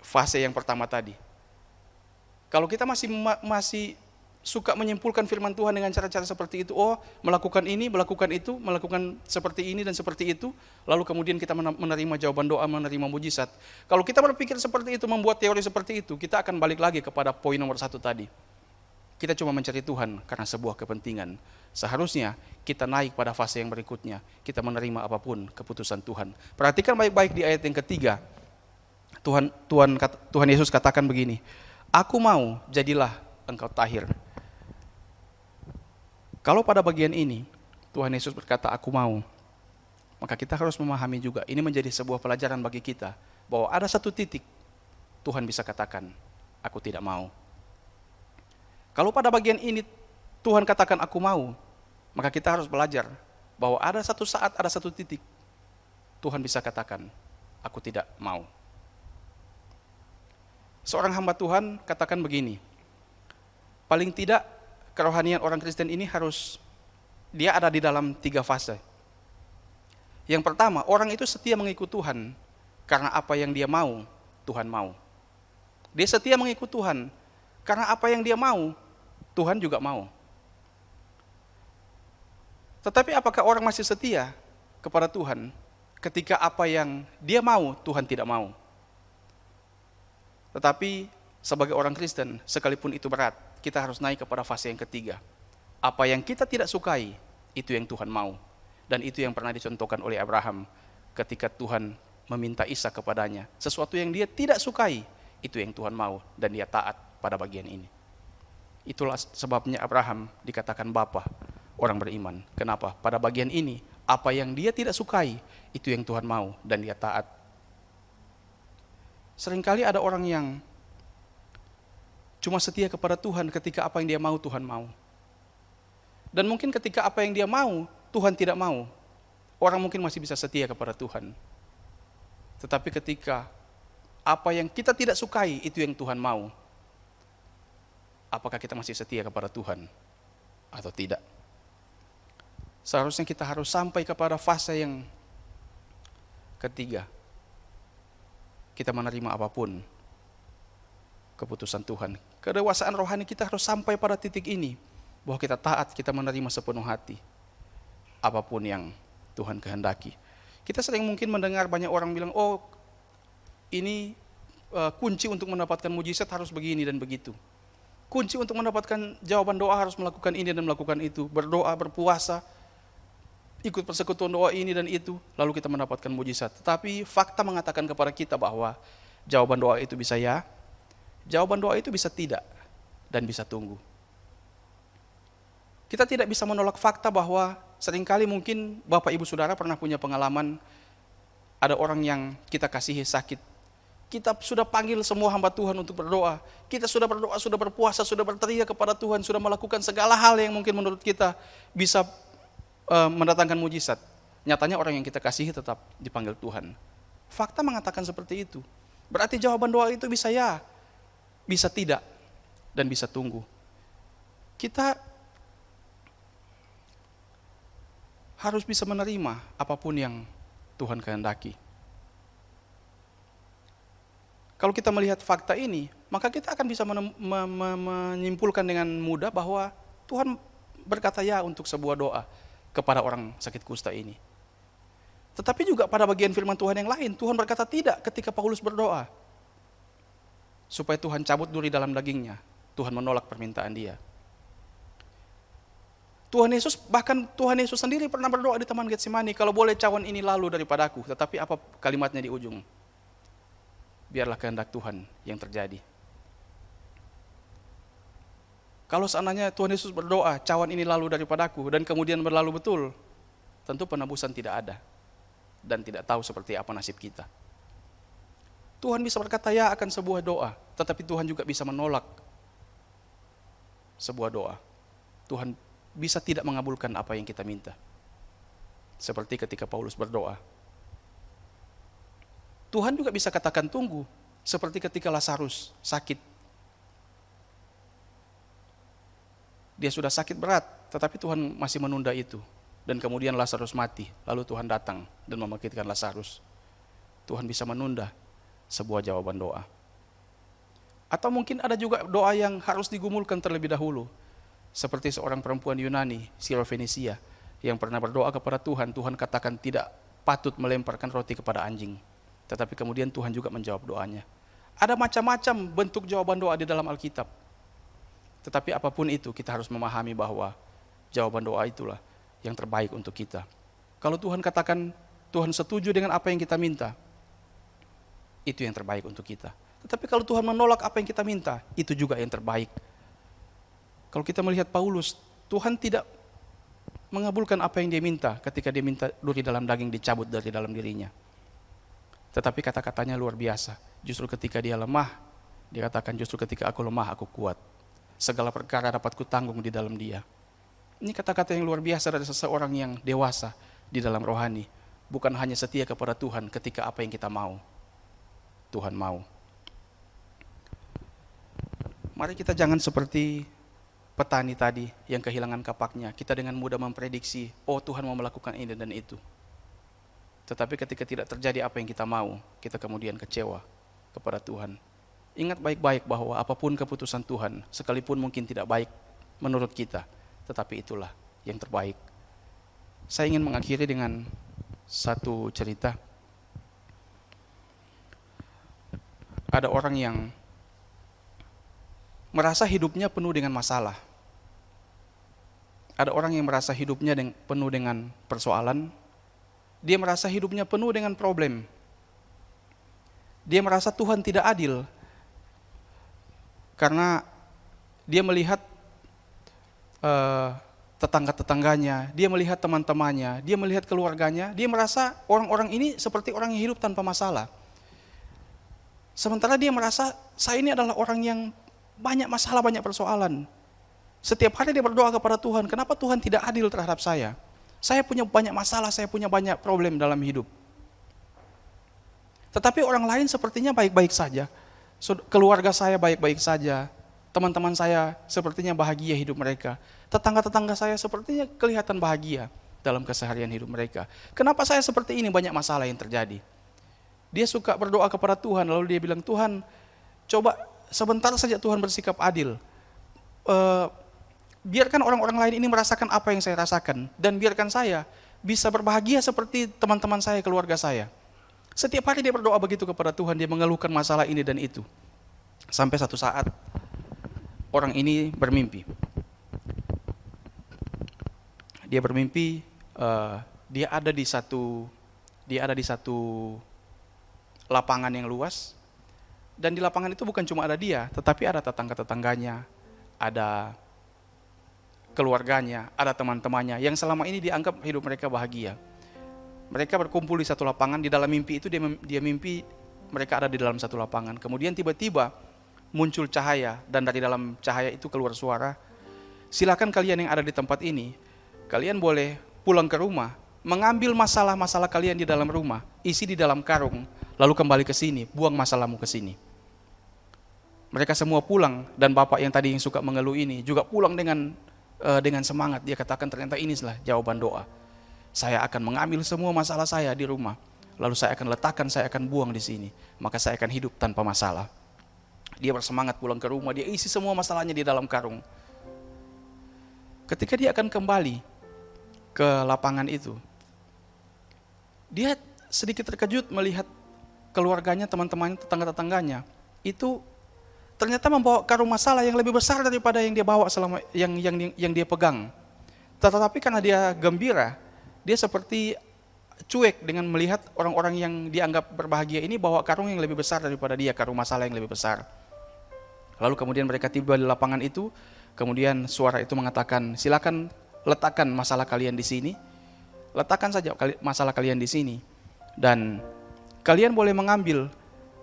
fase yang pertama tadi. Kalau kita masih suka menyimpulkan firman Tuhan dengan cara-cara seperti itu, oh melakukan ini, melakukan itu, melakukan seperti ini dan seperti itu, lalu kemudian kita menerima jawaban doa, menerima mujizat. Kalau kita berpikir seperti itu, membuat teori seperti itu, kita akan balik lagi kepada poin nomor 1 tadi. Kita cuma mencari Tuhan karena sebuah kepentingan. Seharusnya kita naik pada fase yang berikutnya, kita menerima apapun keputusan Tuhan. Perhatikan baik-baik di ayat yang ketiga. Tuhan Yesus katakan begini, aku mau, jadilah engkau tahir. Kalau pada bagian ini Tuhan Yesus berkata aku mau, maka kita harus memahami juga, ini menjadi sebuah pelajaran bagi kita, bahwa ada satu titik Tuhan bisa katakan aku tidak mau. Kalau pada bagian ini Tuhan katakan aku mau, maka kita harus belajar bahwa ada satu saat, ada satu titik Tuhan bisa katakan aku tidak mau. Seorang hamba Tuhan katakan begini, paling tidak kerohanian orang Kristen ini dia ada di dalam 3 fase. Yang pertama, orang itu setia mengikut Tuhan karena apa yang dia mau, Tuhan mau. Dia setia mengikut Tuhan karena apa yang dia mau, Tuhan juga mau. Tetapi apakah orang masih setia kepada Tuhan ketika apa yang dia mau, Tuhan tidak mau? Tetapi sebagai orang Kristen, sekalipun itu berat, kita harus naik kepada fase yang ketiga. Apa yang kita tidak sukai, itu yang Tuhan mau. Dan itu yang pernah dicontohkan oleh Abraham ketika Tuhan meminta Ishak kepadanya. Sesuatu yang dia tidak sukai, itu yang Tuhan mau, dan dia taat pada bagian ini. Itulah sebabnya Abraham dikatakan bapa orang beriman. Kenapa? Pada bagian ini, apa yang dia tidak sukai, itu yang Tuhan mau, dan dia taat. Seringkali ada orang yang cuma setia kepada Tuhan ketika apa yang dia mau, Tuhan mau. Dan mungkin ketika apa yang dia mau, Tuhan tidak mau, orang mungkin masih bisa setia kepada Tuhan. Tetapi ketika apa yang kita tidak sukai, itu yang Tuhan mau, apakah kita masih setia kepada Tuhan atau tidak? Seharusnya kita harus sampai kepada fase yang ketiga. Kita menerima apapun keputusan Tuhan. Kedewasaan rohani kita harus sampai pada titik ini, bahwa kita taat, kita menerima sepenuh hati apapun yang Tuhan kehendaki. Kita sering mungkin mendengar banyak orang bilang, oh ini kunci untuk mendapatkan mujizat harus begini dan begitu. Kunci untuk mendapatkan jawaban doa harus melakukan ini dan melakukan itu. Berdoa, berpuasa, ikut persekutuan doa ini dan itu, lalu kita mendapatkan mujizat. Tetapi fakta mengatakan kepada kita bahwa jawaban doa itu bisa ya, jawaban doa itu bisa tidak, dan bisa tunggu. Kita tidak bisa menolak fakta bahwa seringkali mungkin Bapak Ibu Saudara pernah punya pengalaman ada orang yang kita kasihi sakit. Kita sudah panggil semua hamba Tuhan untuk berdoa. Kita sudah berdoa, sudah berpuasa, sudah berteriak kepada Tuhan, sudah melakukan segala hal yang mungkin menurut kita bisa mendatangkan mujizat. Nyatanya orang yang kita kasihi tetap dipanggil Tuhan. Fakta mengatakan seperti itu. Berarti jawaban doa itu bisa ya, bisa tidak, dan bisa tunggu. Kita harus bisa menerima apapun yang Tuhan kehendaki. Kalau kita melihat fakta ini, maka kita akan bisa menyimpulkan dengan mudah bahwa Tuhan berkata ya untuk sebuah doa kepada orang sakit kusta ini. Tetapi juga pada bagian firman Tuhan yang lain, Tuhan berkata tidak ketika Paulus berdoa. Supaya Tuhan cabut duri dalam dagingnya, Tuhan menolak permintaan dia. Bahkan Tuhan Yesus sendiri pernah berdoa di Taman Getsemani, kalau boleh cawan ini lalu daripadaku, tetapi apa kalimatnya di ujung? Biarlah kehendak Tuhan yang terjadi. Kalau seandainya Tuhan Yesus berdoa, cawan ini lalu daripadaku, dan kemudian berlalu betul, tentu penebusan tidak ada. Dan tidak tahu seperti apa nasib kita. Tuhan bisa berkata ya akan sebuah doa, tetapi Tuhan juga bisa menolak sebuah doa. Tuhan bisa tidak mengabulkan apa yang kita minta. Seperti ketika Paulus berdoa. Tuhan juga bisa katakan tunggu, seperti ketika Lazarus sakit. Dia sudah sakit berat, tetapi Tuhan masih menunda itu. Dan kemudian Lazarus mati, lalu Tuhan datang dan membangkitkan Lazarus. Tuhan bisa menunda sebuah jawaban doa. Atau mungkin ada juga doa yang harus digumulkan terlebih dahulu. Seperti seorang perempuan Yunani, Sirofenisia, yang pernah berdoa kepada Tuhan, Tuhan katakan tidak patut melemparkan roti kepada anjing. Tetapi kemudian Tuhan juga menjawab doanya. Ada macam-macam bentuk jawaban doa di dalam Alkitab. Tetapi apapun itu, kita harus memahami bahwa jawaban doa itulah yang terbaik untuk kita. Kalau Tuhan katakan, Tuhan setuju dengan apa yang kita minta, itu yang terbaik untuk kita. Tetapi kalau Tuhan menolak apa yang kita minta, itu juga yang terbaik. Kalau kita melihat Paulus, Tuhan tidak mengabulkan apa yang dia minta ketika dia minta duri dalam daging dicabut dari dalam dirinya. Tetapi kata-katanya luar biasa. Justru ketika dia lemah, dia katakan justru ketika aku lemah, aku kuat. Segala perkara dapat kutanggung di dalam dia. Ini kata-kata yang luar biasa dari seseorang yang dewasa di dalam rohani. Bukan hanya setia kepada Tuhan ketika apa yang kita mau, Tuhan mau. Mari kita jangan seperti petani tadi yang kehilangan kapaknya. Kita dengan mudah memprediksi, oh Tuhan mau melakukan ini dan itu. Tetapi ketika tidak terjadi apa yang kita mau, kita kemudian kecewa kepada Tuhan. Ingat baik-baik bahwa apapun keputusan Tuhan, sekalipun mungkin tidak baik menurut kita, tetapi itulah yang terbaik. Saya ingin mengakhiri dengan satu cerita. Ada orang yang merasa hidupnya penuh dengan masalah. Ada orang yang merasa hidupnya penuh dengan persoalan. Dia merasa hidupnya penuh dengan problem. Dia merasa Tuhan tidak adil. Karena dia melihat tetangga-tetangganya, dia melihat teman-temannya, dia melihat keluarganya, dia merasa orang-orang ini seperti orang yang hidup tanpa masalah. Sementara dia merasa, saya ini adalah orang yang banyak masalah, banyak persoalan. Setiap hari dia berdoa kepada Tuhan, kenapa Tuhan tidak adil terhadap saya? Saya punya banyak masalah, saya punya banyak problem dalam hidup. Tetapi orang lain sepertinya baik-baik saja. Keluarga saya baik-baik saja, teman-teman saya sepertinya bahagia hidup mereka, tetangga-tetangga saya sepertinya kelihatan bahagia dalam keseharian hidup mereka. Kenapa saya seperti ini, banyak masalah yang terjadi? Dia suka berdoa kepada Tuhan, lalu dia bilang, Tuhan coba sebentar saja Tuhan bersikap adil. Biarkan orang-orang lain ini merasakan apa yang saya rasakan, dan biarkan saya bisa berbahagia seperti teman-teman saya, keluarga saya. Setiap hari dia berdoa begitu kepada Tuhan, dia mengeluhkan masalah ini dan itu. Sampai satu saat, orang ini bermimpi. Dia bermimpi, dia ada di satu lapangan yang luas, dan di lapangan itu bukan cuma ada dia, tetapi ada tetangga-tetangganya, ada keluarganya, ada teman-temannya, yang selama ini dianggap hidup mereka bahagia. Mereka berkumpul di satu lapangan, di dalam mimpi itu dia mimpi mereka ada di dalam satu lapangan. Kemudian tiba-tiba muncul cahaya, dan dari dalam cahaya itu keluar suara, silakan kalian yang ada di tempat ini, kalian boleh pulang ke rumah, mengambil masalah-masalah kalian di dalam rumah, isi di dalam karung, lalu kembali ke sini, buang masalahmu ke sini. Mereka semua pulang, dan bapak yang tadi yang suka mengeluh ini juga pulang dengan semangat. Dia katakan ternyata inilah jawaban doa. Saya akan mengambil semua masalah saya di rumah, lalu saya akan letakkan, saya akan buang di sini, maka saya akan hidup tanpa masalah. Dia bersemangat pulang ke rumah, dia isi semua masalahnya di dalam karung. Ketika dia akan kembali ke lapangan itu, dia sedikit terkejut melihat keluarganya, teman-temannya, tetangga-tetangganya itu ternyata membawa karung masalah yang lebih besar daripada yang dia bawa selama yang dia pegang. Tetapi karena dia gembira, dia seperti cuek dengan melihat orang-orang yang dianggap berbahagia ini bawa karung yang lebih besar daripada dia, karung masalah yang lebih besar. Lalu kemudian mereka tiba di lapangan itu, Kemudian suara itu mengatakan, silakan letakkan masalah kalian di sini. Letakkan saja masalah kalian di sini. Dan kalian boleh mengambil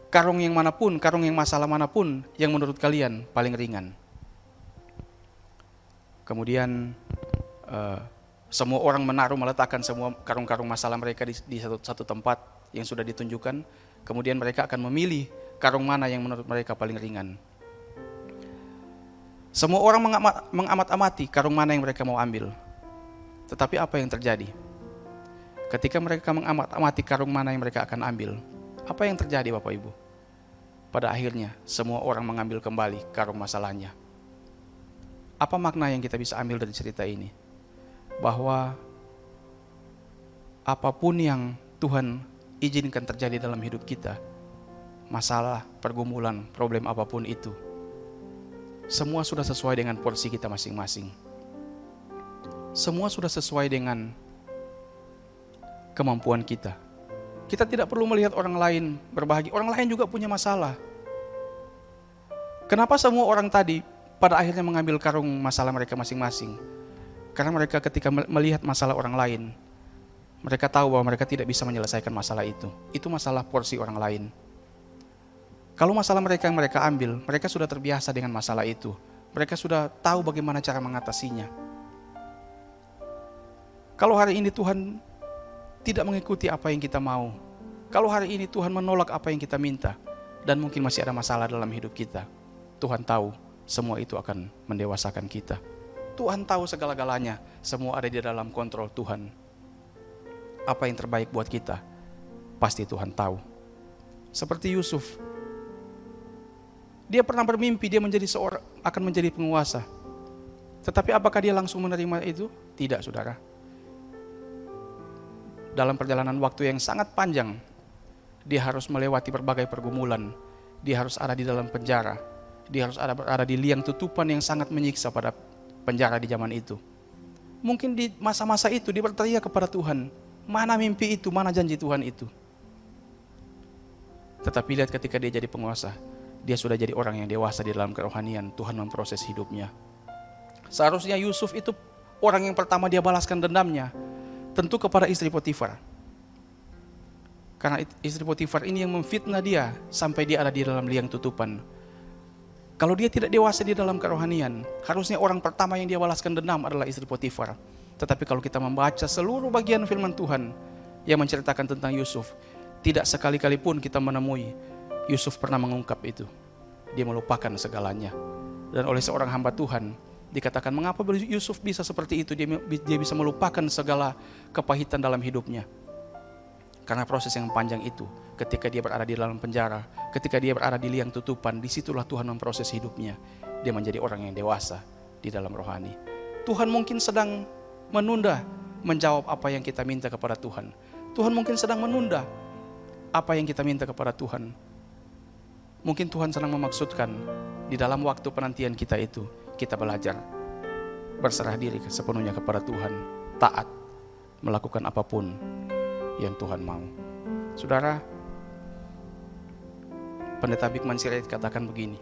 karung yang manapun, karung yang masalah manapun yang menurut kalian paling ringan. Kemudian semua orang meletakkan semua karung-karung masalah mereka di satu tempat yang sudah ditunjukkan. Kemudian mereka akan memilih karung mana yang menurut mereka paling ringan. Semua orang mengamat-amati karung mana yang mereka mau ambil. Tetapi apa yang terjadi? Ketika mereka mengamat-amati karung mana yang mereka akan ambil, apa yang terjadi Bapak Ibu? Pada akhirnya semua orang mengambil kembali karung masalahnya. Apa makna yang kita bisa ambil dari cerita ini? Bahwa apapun yang Tuhan izinkan terjadi dalam hidup kita, masalah, pergumulan, problem apapun itu, semua sudah sesuai dengan porsi kita masing-masing. Semua sudah sesuai dengan kemampuan kita. Kita tidak perlu melihat orang lain berbahagia. Orang lain juga punya masalah. Kenapa semua orang tadi pada akhirnya mengambil karung masalah mereka masing-masing? Karena mereka ketika melihat masalah orang lain, mereka tahu bahwa mereka tidak bisa menyelesaikan masalah itu. Itu masalah porsi orang lain. Kalau masalah mereka yang mereka ambil, mereka sudah terbiasa dengan masalah itu. Mereka sudah tahu bagaimana cara mengatasinya. Kalau hari ini Tuhan tidak mengikuti apa yang kita mau, kalau hari ini Tuhan menolak apa yang kita minta, dan mungkin masih ada masalah dalam hidup kita, Tuhan tahu semua itu akan mendewasakan kita. Tuhan tahu segala-galanya, semua ada di dalam kontrol Tuhan. Apa yang terbaik buat kita, pasti Tuhan tahu. Seperti Yusuf, dia pernah bermimpi dia akan menjadi penguasa. Tetapi apakah dia langsung menerima itu? Tidak, saudara. Dalam perjalanan waktu yang sangat panjang, dia harus melewati berbagai pergumulan. Dia harus ada di dalam penjara. Dia harus ada di liang tutupan yang sangat menyiksa pada penjara di zaman itu. Mungkin di masa-masa itu dia berteriak kepada Tuhan, mana mimpi itu, mana janji Tuhan itu. Tetapi lihat ketika dia jadi penguasa, dia sudah jadi orang yang dewasa di dalam kerohanian. Tuhan memproses hidupnya. Seharusnya Yusuf itu orang yang pertama dia balaskan dendamnya, tentu kepada istri Potifar. Karena istri Potifar ini yang memfitnah dia sampai dia ada di dalam liang tutupan. Kalau dia tidak dewasa di dalam kerohanian, harusnya orang pertama yang dia balaskan dendam adalah istri Potifar. Tetapi kalau kita membaca seluruh bagian firman Tuhan yang menceritakan tentang Yusuf, tidak sekali-kali pun kita menemui Yusuf pernah mengungkap itu. Dia melupakan segalanya. Dan oleh seorang hamba Tuhan dikatakan, mengapa Yusuf bisa seperti itu? Dia bisa melupakan segala kepahitan dalam hidupnya. Karena proses yang panjang itu, ketika dia berada di dalam penjara, ketika dia berada di liang tutupan, disitulah Tuhan memproses hidupnya. Dia menjadi orang yang dewasa di dalam rohani. Tuhan mungkin sedang menunda menjawab apa yang kita minta kepada Tuhan. Tuhan mungkin sedang menunda apa yang kita minta kepada Tuhan. Mungkin Tuhan sedang memaksudkan di dalam waktu penantian kita itu, kita belajar berserah diri sepenuhnya kepada Tuhan, taat, melakukan apapun yang Tuhan mau. Saudara, Pendeta Bikman Sirait katakan begini,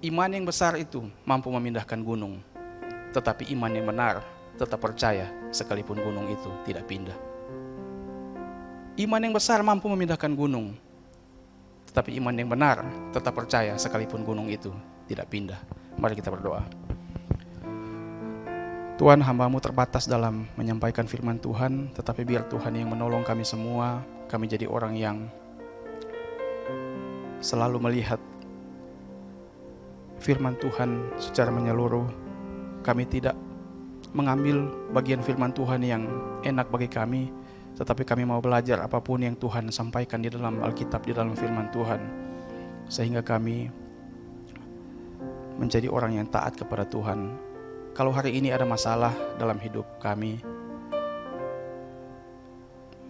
iman yang besar itu mampu memindahkan gunung, tetapi iman yang benar tetap percaya sekalipun gunung itu tidak pindah. Iman yang besar mampu memindahkan gunung, tetapi iman yang benar tetap percaya sekalipun gunung itu tidak pindah. Mari kita berdoa. Tuhan, hamba-Mu terbatas dalam menyampaikan firman Tuhan, tetapi biar Tuhan yang menolong kami semua, kami jadi orang yang selalu melihat firman Tuhan secara menyeluruh. Kami tidak mengambil bagian firman Tuhan yang enak bagi kami, tetapi kami mau belajar apapun yang Tuhan sampaikan di dalam Alkitab, di dalam firman Tuhan, sehingga kami menjadi orang yang taat kepada Tuhan. Kalau hari ini ada masalah dalam hidup kami,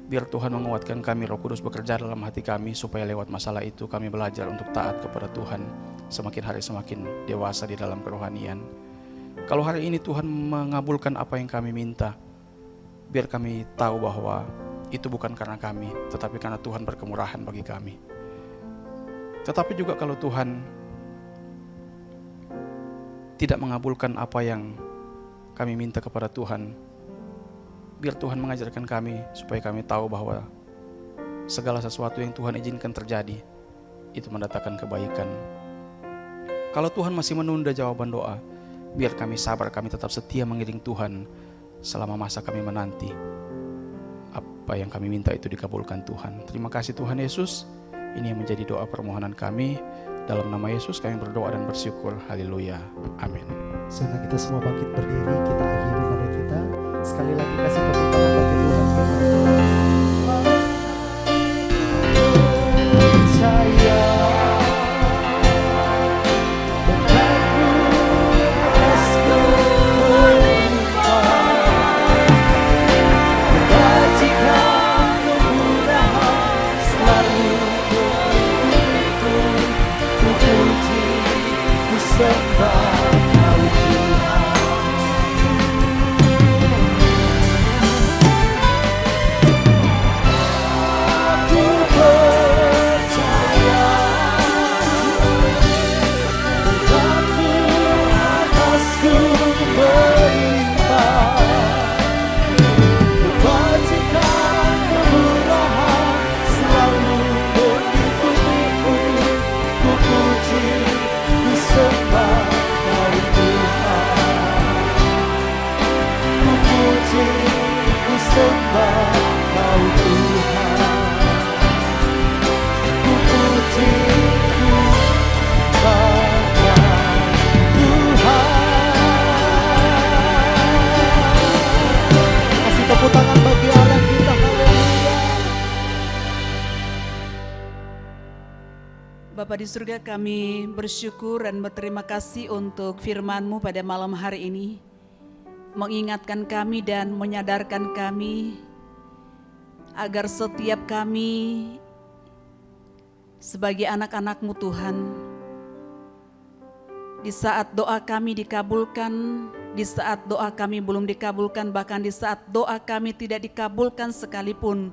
biar Tuhan menguatkan kami, Roh Kudus bekerja dalam hati kami, supaya lewat masalah itu kami belajar untuk taat kepada Tuhan, semakin hari semakin dewasa di dalam kerohanian. Kalau hari ini Tuhan mengabulkan apa yang kami minta, biar kami tahu bahwa itu bukan karena kami, tetapi karena Tuhan berkemurahan bagi kami. Tetapi juga kalau Tuhan tidak mengabulkan apa yang kami minta kepada Tuhan. Biar Tuhan mengajarkan kami supaya kami tahu bahwa segala sesuatu yang Tuhan izinkan terjadi itu mendatangkan kebaikan. Kalau Tuhan masih menunda jawaban doa, biar kami sabar, kami tetap setia mengiring Tuhan selama masa kami menanti apa yang kami minta itu dikabulkan Tuhan. Terima kasih Tuhan Yesus. Ini yang menjadi doa permohonan kami. Dalam nama Yesus kami berdoa dan bersyukur. Haleluya. Amin. Saudara, kita semua bangkit berdiri, kita akhiri pada kita. Sekali lagi kasih tepuk tangan bagi Tuhan. Percaya berlaku atasku kebajikan kemurahan selalu mengikutiku. Ku puji, ku sembah Kau Tuhan. Ku percaya berlaku atasku melimpah, kebajikan kemurahan selalu mengikutiku. Ku puji, ku sembah Kau Tuhan. Ku puji, ku sembah Kau Tuhan. Ku puji, ku banggakan Tuhan. Kasih tepuk tangan bagi Allah kita. Haleluya. Bapa di surga, kami bersyukur dan berterima kasih untuk firman-Mu pada malam hari ini. Mengingatkan kami dan menyadarkan kami agar setiap kami sebagai anak-anak-Mu Tuhan, di saat doa kami dikabulkan, di saat doa kami belum dikabulkan, bahkan di saat doa kami tidak dikabulkan sekalipun,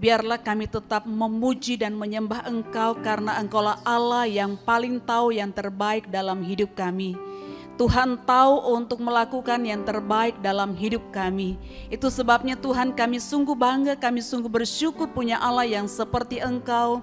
biarlah kami tetap memuji dan menyembah Engkau, karena Engkaulah Allah yang paling tahu yang terbaik dalam hidup kami. Tuhan tahu untuk melakukan yang terbaik dalam hidup kami. Itu sebabnya Tuhan, kami sungguh bangga, kami sungguh bersyukur punya Allah yang seperti Engkau,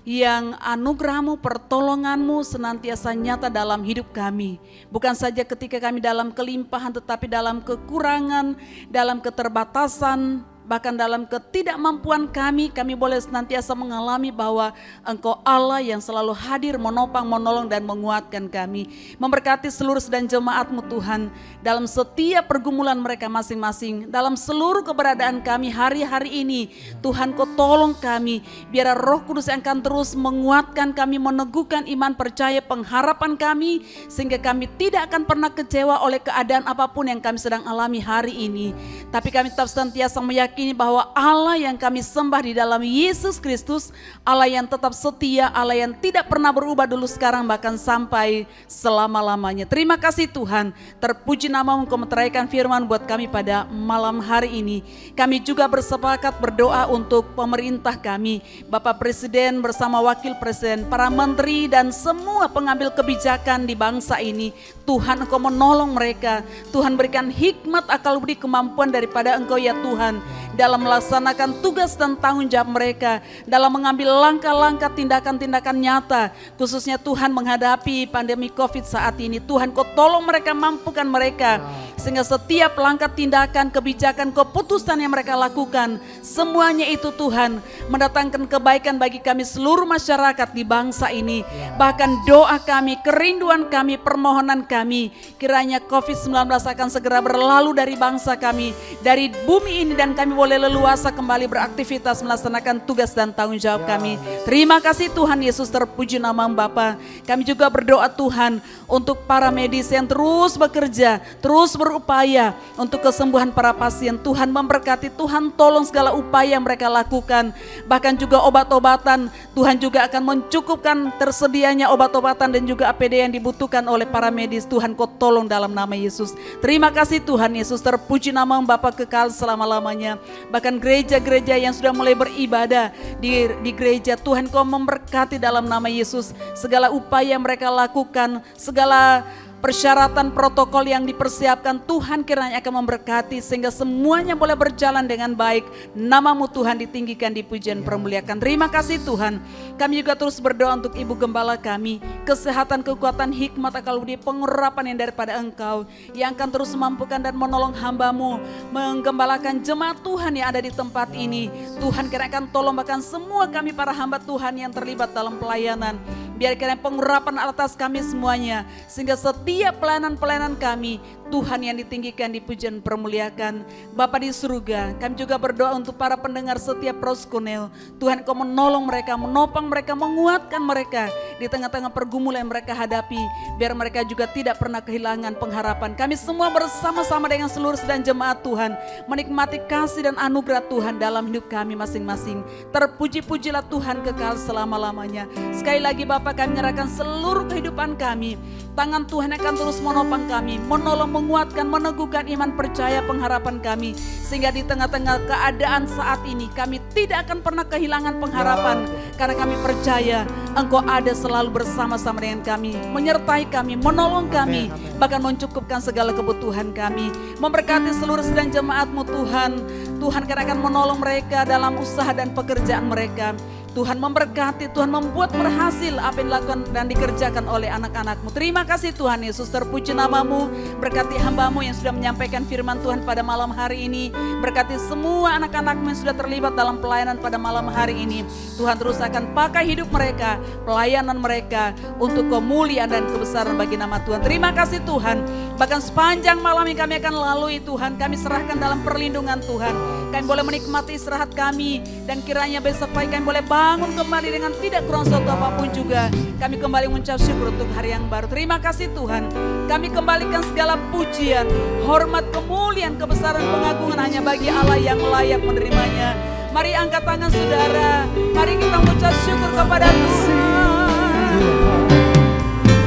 yang anugerah-Mu, pertolongan-Mu senantiasa nyata dalam hidup kami. Bukan saja ketika kami dalam kelimpahan, tetapi dalam kekurangan, dalam keterbatasan, bahkan dalam ketidakmampuan kami boleh senantiasa mengalami bahwa Engkau Allah yang selalu hadir, menopang, menolong dan menguatkan kami. Memberkati seluruh dan jemaat-Mu Tuhan, dalam setiap pergumulan mereka masing-masing, dalam seluruh keberadaan kami hari-hari ini. Tuhan, Kau tolong kami, biar Roh Kudus yang akan terus menguatkan kami, meneguhkan iman, percaya, pengharapan kami, sehingga kami tidak akan pernah kecewa oleh keadaan apapun yang kami sedang alami hari ini. Tapi kami tetap senantiasa meyakini bahwa Allah yang kami sembah di dalam Yesus Kristus, Allah yang tetap setia, Allah yang tidak pernah berubah dulu, sekarang, bahkan sampai selama-lamanya. Terima kasih Tuhan, terpuji nama-Mu. Kau meteraikan firman buat kami pada malam hari ini. Kami juga bersepakat berdoa untuk pemerintah kami, Bapak Presiden bersama Wakil Presiden, para menteri dan semua pengambil kebijakan di bangsa ini. Tuhan, Engkau menolong mereka. Tuhan, berikan hikmat, akal budi, kemampuan daripada Engkau ya Tuhan, dalam melaksanakan tugas dan tanggung jawab mereka, dalam mengambil langkah-langkah, tindakan-tindakan nyata, khususnya Tuhan menghadapi pandemi COVID saat ini. Tuhan, Kau tolong mereka, mampukan mereka, sehingga setiap langkah, tindakan, kebijakan, keputusan yang mereka lakukan, semuanya itu Tuhan mendatangkan kebaikan bagi kami seluruh masyarakat di bangsa ini. Bahkan doa kami, kerinduan kami, permohonan kami, kiranya COVID-19 akan segera berlalu dari bangsa kami, dari bumi ini, dan kami boleh leluasa kembali beraktivitas, melaksanakan tugas dan tanggung jawab kami. Terima kasih Tuhan Yesus, terpuji nama Bapa. Kami juga berdoa Tuhan untuk para medis yang terus bekerja, terus berupaya untuk kesembuhan para pasien. Tuhan memberkati, Tuhan tolong segala upaya yang mereka lakukan. Bahkan juga obat-obatan, Tuhan juga akan mencukupkan tersedianya obat-obatan dan juga APD yang dibutuhkan oleh para medis. Tuhan, Kau tolong dalam nama Yesus. Terima kasih Tuhan Yesus, terpuji nama Bapa kekal selama-lamanya. Bahkan gereja-gereja yang sudah mulai beribadah di gereja, Tuhan Kau memberkati dalam nama Yesus. Segala upaya yang mereka lakukan, segala persyaratan protokol yang dipersiapkan Tuhan kiranya akan memberkati sehingga semuanya boleh berjalan dengan baik. Nama-Mu Tuhan ditinggikan, dipujian, permuliakan. Terima kasih Tuhan. Kami juga terus berdoa untuk Ibu Gembala kami, kesehatan, kekuatan, hikmat, akal budi, pengurapan yang daripada Engkau, yang akan terus memampukan dan menolong hamba-Mu, menggembalakan jemaat Tuhan yang ada di tempat ini. Tuhan kiranya akan tolong bahkan semua kami para hamba Tuhan yang terlibat dalam pelayanan. Biar kiranya pengurapan atas kami semuanya, sehingga setiap pelayanan-pelayanan kami, Tuhan yang ditinggikan, dipujian, permuliakan. Bapa di surga, kami juga berdoa untuk para pendengar setiap Proskunel. Tuhan Kau menolong mereka, menopang mereka, menguatkan mereka di tengah-tengah pergumulan yang mereka hadapi. Biar mereka juga tidak pernah kehilangan pengharapan. Kami semua bersama-sama dengan seluruh sedang jemaat Tuhan, menikmati kasih dan anugerah Tuhan dalam hidup kami masing-masing. Terpuji-pujilah Tuhan kekal selama-lamanya. Sekali lagi Bapak, kami menyerahkan seluruh kehidupan kami. Tangan Tuhan akan terus menopang kami, menolong, menguatkan, meneguhkan iman, percaya, pengharapan kami. Sehingga di tengah-tengah keadaan saat ini kami tidak akan pernah kehilangan pengharapan. Karena kami percaya Engkau ada selalu bersama-sama dengan kami, menyertai kami, menolong kami, bahkan mencukupkan segala kebutuhan kami. Memberkati seluruh sedang jemaat-Mu Tuhan. Tuhan karena akan menolong mereka dalam usaha dan pekerjaan mereka. Tuhan memberkati, Tuhan membuat berhasil apa yang dilakukan dan dikerjakan oleh anak-anak-Mu. Terima kasih Tuhan Yesus, terpuji nama-Mu. Berkati hamba-Mu yang sudah menyampaikan firman Tuhan pada malam hari ini. Berkati semua anak-anak-Mu yang sudah terlibat dalam pelayanan pada malam hari ini. Tuhan terus akan pakai hidup mereka, pelayanan mereka untuk kemuliaan dan kebesaran bagi nama Tuhan. Terima kasih Tuhan. Bahkan sepanjang malam yang kami akan lalui Tuhan, kami serahkan dalam perlindungan Tuhan. Kami boleh menikmati istirahat kami, dan kiranya besok pagi kami boleh bangun kembali dengan tidak kurang suatu apapun juga. Kami kembali mengucap syukur untuk hari yang baru. Terima kasih Tuhan. Kami kembalikan segala pujian, hormat, kemuliaan, kebesaran, pengagungan hanya bagi Allah yang layak menerimanya. Mari angkat tangan saudara. Mari kita mengucap syukur kepada Tuhan.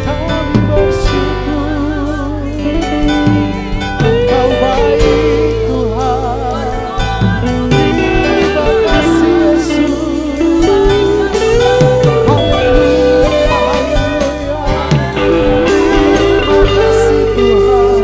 Kami bersyukur, Engkau baik Tuhan. Terima kasih Yesus. Haleluya, haleluya. Terima kasih Tuhan.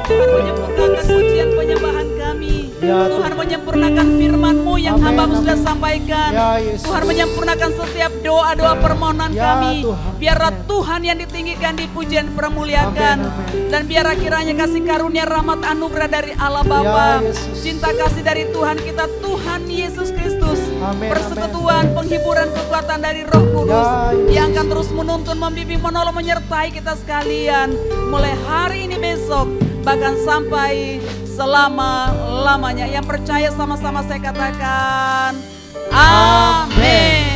Tuhan menyempurnakan pujian penyembahan kami. Ya, Tuhan menyempurnakan firman-Mu yang Amin, hamba-Mu sudah amin. sampaikan. Ya, Yesus. Tuhan menyempurnakan setiap doa-doa permohonan Ya, kami. Tuhan. Biarlah Tuhan yang ditinggikan, dipujian, permuliakan. Amin, amin. Dan biar kiranya kasih karunia, rahmat, anugerah dari Allah Bapa, Ya, Yesus. cinta kasih dari Tuhan kita, Tuhan Yesus Kristus, Amin, persekutuan, penghiburan, kekuatan dari Roh Kudus Ya, Yesus. yang akan terus menuntun, membimbing, menolong, menyertai kita sekalian mulai hari ini, besok, bahkan sampai selama-lamanya. Yang percaya sama-sama saya katakan amin.